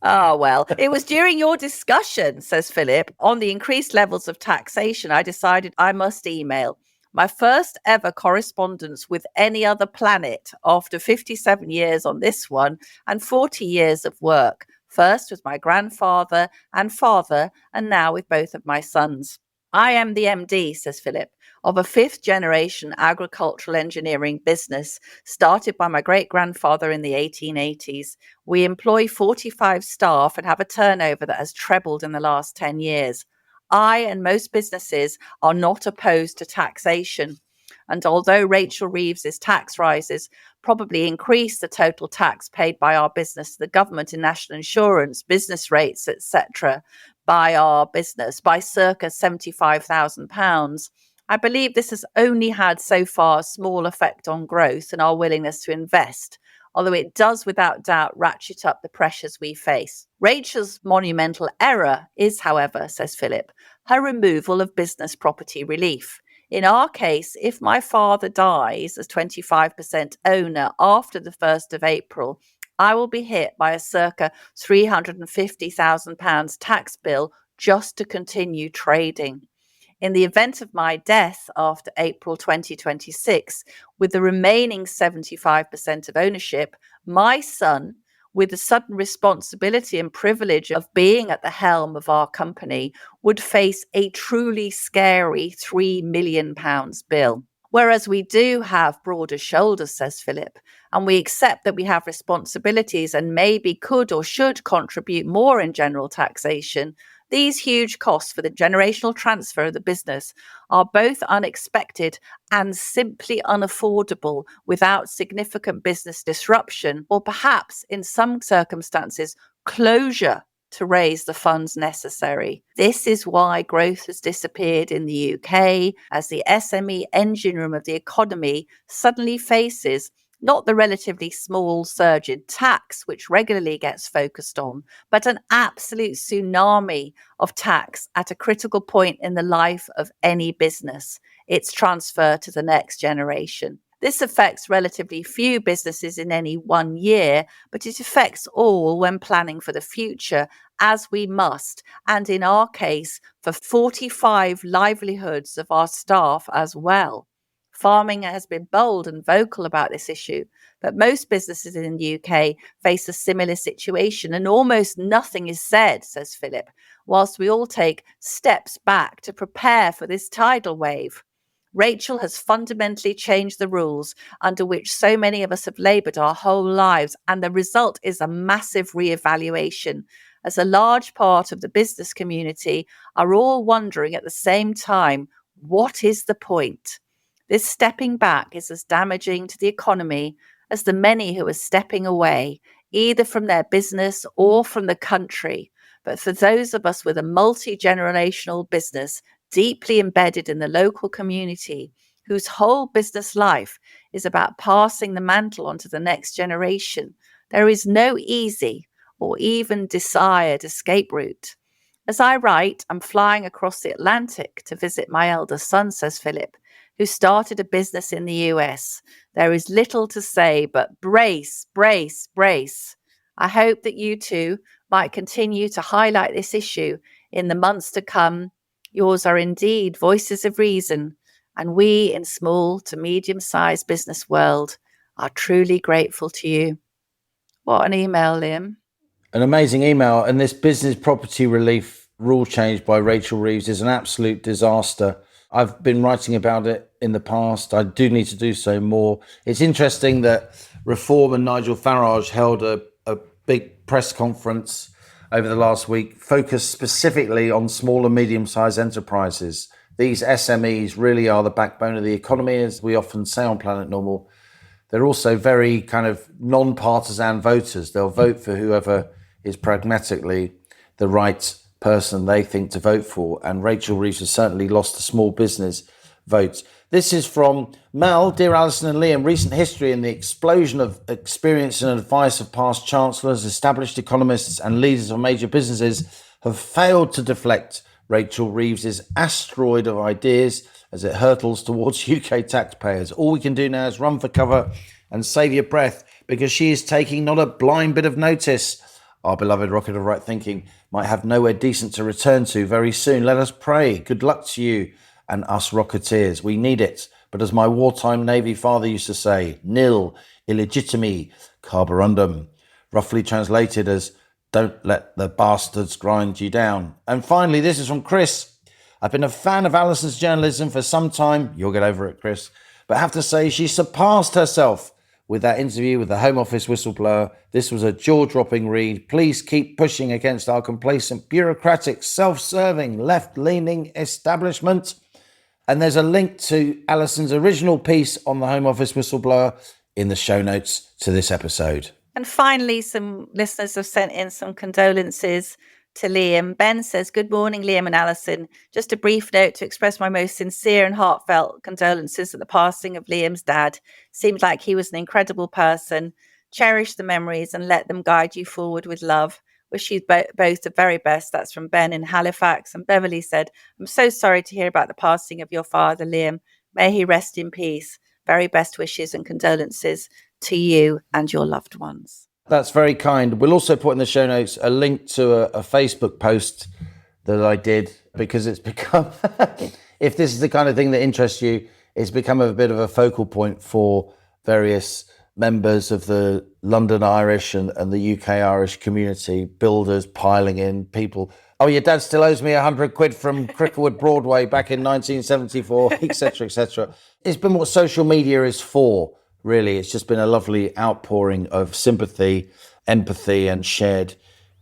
Oh, well, it was during your discussion, says Philip, on the increased levels of taxation, I decided I must email. My first ever correspondence with any other planet after 57 years on this one and 40 years of work. First with my grandfather and father, and now with both of my sons. I am the MD, says Philip, of a fifth generation agricultural engineering business started by my great-grandfather in the 1880s. We employ 45 staff and have a turnover that has trebled in the last 10 years. I and most businesses are not opposed to taxation. And although Rachel Reeves's tax rises probably increase the total tax paid by our business to the government in national insurance, business rates, etc., by our business by circa £75,000, I believe this has only had so far a small effect on growth and our willingness to invest, although it does without doubt ratchet up the pressures we face. Rachel's monumental error is, however, says Philip, her removal of business property relief. In our case, if my father dies as 25% owner after the 1st of April, I will be hit by a circa £350,000 tax bill just to continue trading. In the event of my death after April 2026, with the remaining 75% of ownership, my son, with the sudden responsibility and privilege of being at the helm of our company, would face a truly scary £3 million bill. Whereas we do have broader shoulders, says Philip, and we accept that we have responsibilities and maybe could or should contribute more in general taxation, these huge costs for the generational transfer of the business are both unexpected and simply unaffordable without significant business disruption or perhaps, in some circumstances, closure to raise the funds necessary. This is why growth has disappeared in the UK as the SME engine room of the economy suddenly faces not the relatively small surge in tax, which regularly gets focused on, but an absolute tsunami of tax at a critical point in the life of any business, its transfer to the next generation. This affects relatively few businesses in any one year, but it affects all when planning for the future, as we must, and in our case, for 45 livelihoods of our staff as well. Farming has been bold and vocal about this issue, but most businesses in the UK face a similar situation and almost nothing is said, says Philip, whilst we all take steps back to prepare for this tidal wave. Rachel has fundamentally changed the rules under which so many of us have laboured our whole lives, and the result is a massive re-evaluation, as a large part of the business community are all wondering at the same time, what is the point? This stepping back is as damaging to the economy as the many who are stepping away, either from their business or from the country. But for those of us with a multi-generational business deeply embedded in the local community, whose whole business life is about passing the mantle on to the next generation, there is no easy or even desired escape route. As I write, I'm flying across the Atlantic to visit my eldest son, says Philip, who started a business in the US. There is little to say, but brace, brace, brace. I hope that you two might continue to highlight this issue in the months to come. Yours are indeed voices of reason, and we in small to medium-sized business world are truly grateful to you. What an email, Liam. An amazing email. And this business property relief rule change by Rachel Reeves is an absolute disaster. I've been writing about it in the past. I do need to do so more. It's interesting that Reform and Nigel Farage held a big press conference over the last week, focused specifically on small and medium-sized enterprises. These SMEs really are the backbone of the economy, as we often say on Planet Normal. They're also very kind of non-partisan voters. They'll vote for whoever is pragmatically the right person they think to vote for. And Rachel Reeves has certainly lost the small business vote. This is from Mel. Dear Allison and Liam, recent history and the explosion of experience and advice of past chancellors, established economists and leaders of major businesses have failed to deflect Rachel Reeves's asteroid of ideas as it hurtles towards UK taxpayers. All we can do now is run for cover and save your breath, because she is taking not a blind bit of notice. Our beloved rocket of right thinking might have nowhere decent to return to very soon. Let us pray. Good luck to you and us rocketeers. We need it. But as my wartime Navy father used to say, nil illegitimi carborundum, roughly translated as don't let the bastards grind you down. And finally, this is from Chris. I've been a fan of Allison's journalism for some time. You'll get over it, Chris. But I have to say she surpassed herself with that interview with the Home Office whistleblower. This was a jaw-dropping read. Please keep pushing against our complacent, bureaucratic, self-serving, left-leaning establishment. And there's a link to Allison's original piece on the Home Office whistleblower in the show notes to this episode. And finally, some listeners have sent in some condolences to Liam. Ben says, good morning, Liam and Allison. Just a brief note to express my most sincere and heartfelt condolences at the passing of Liam's dad. Seemed like he was an incredible person. Cherish the memories and let them guide you forward with love. Wish you both the very best. That's from Ben in Halifax. And Beverly said, I'm so sorry to hear about the passing of your father, Liam. May he rest in peace. Very best wishes and condolences to you and your loved ones. That's very kind. We'll also put in the show notes a link to a Facebook post that I did, because it's become, if this is the kind of thing that interests you, it's become a bit of a focal point for various members of the London Irish and the UK Irish community, builders piling in, people. Oh, your dad still owes me £100 from Cricklewood Broadway back in 1974, etc., etc. It's been what social media is for, really. It's just been a lovely outpouring of sympathy, empathy, and shared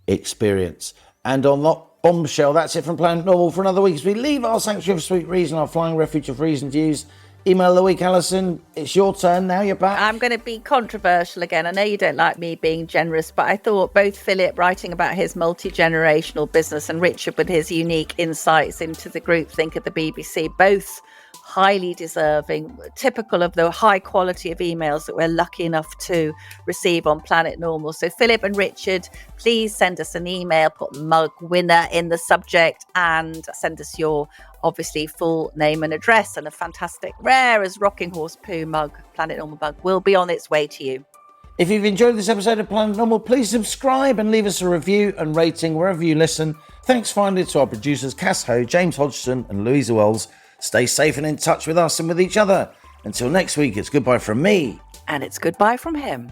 experience. And on that bombshell, that's it from Planet Normal for another week. As we leave our sanctuary of sweet reason, our flying refuge of reasoned views. Email of the week, Allison. It's your turn now. You're back. I'm going to be controversial again. I know you don't like me being generous, but I thought both Philip writing about his multi-generational business and Richard with his unique insights into the groupthink at the BBC, both highly deserving, typical of the high quality of emails that we're lucky enough to receive on Planet Normal. So Philip and Richard, please send us an email, put mug winner in the subject, and send us your obviously full name and address, and a fantastic rare as rocking horse poo mug, Planet Normal mug, will be on its way to you. If you've enjoyed this episode of Planet Normal, please subscribe and leave us a review and rating wherever you listen. Thanks finally to our producers Cass Ho, James Hodgson and Louisa Wells. Stay safe and in touch with us and with each other. Until next week, it's goodbye from me. And it's goodbye from him.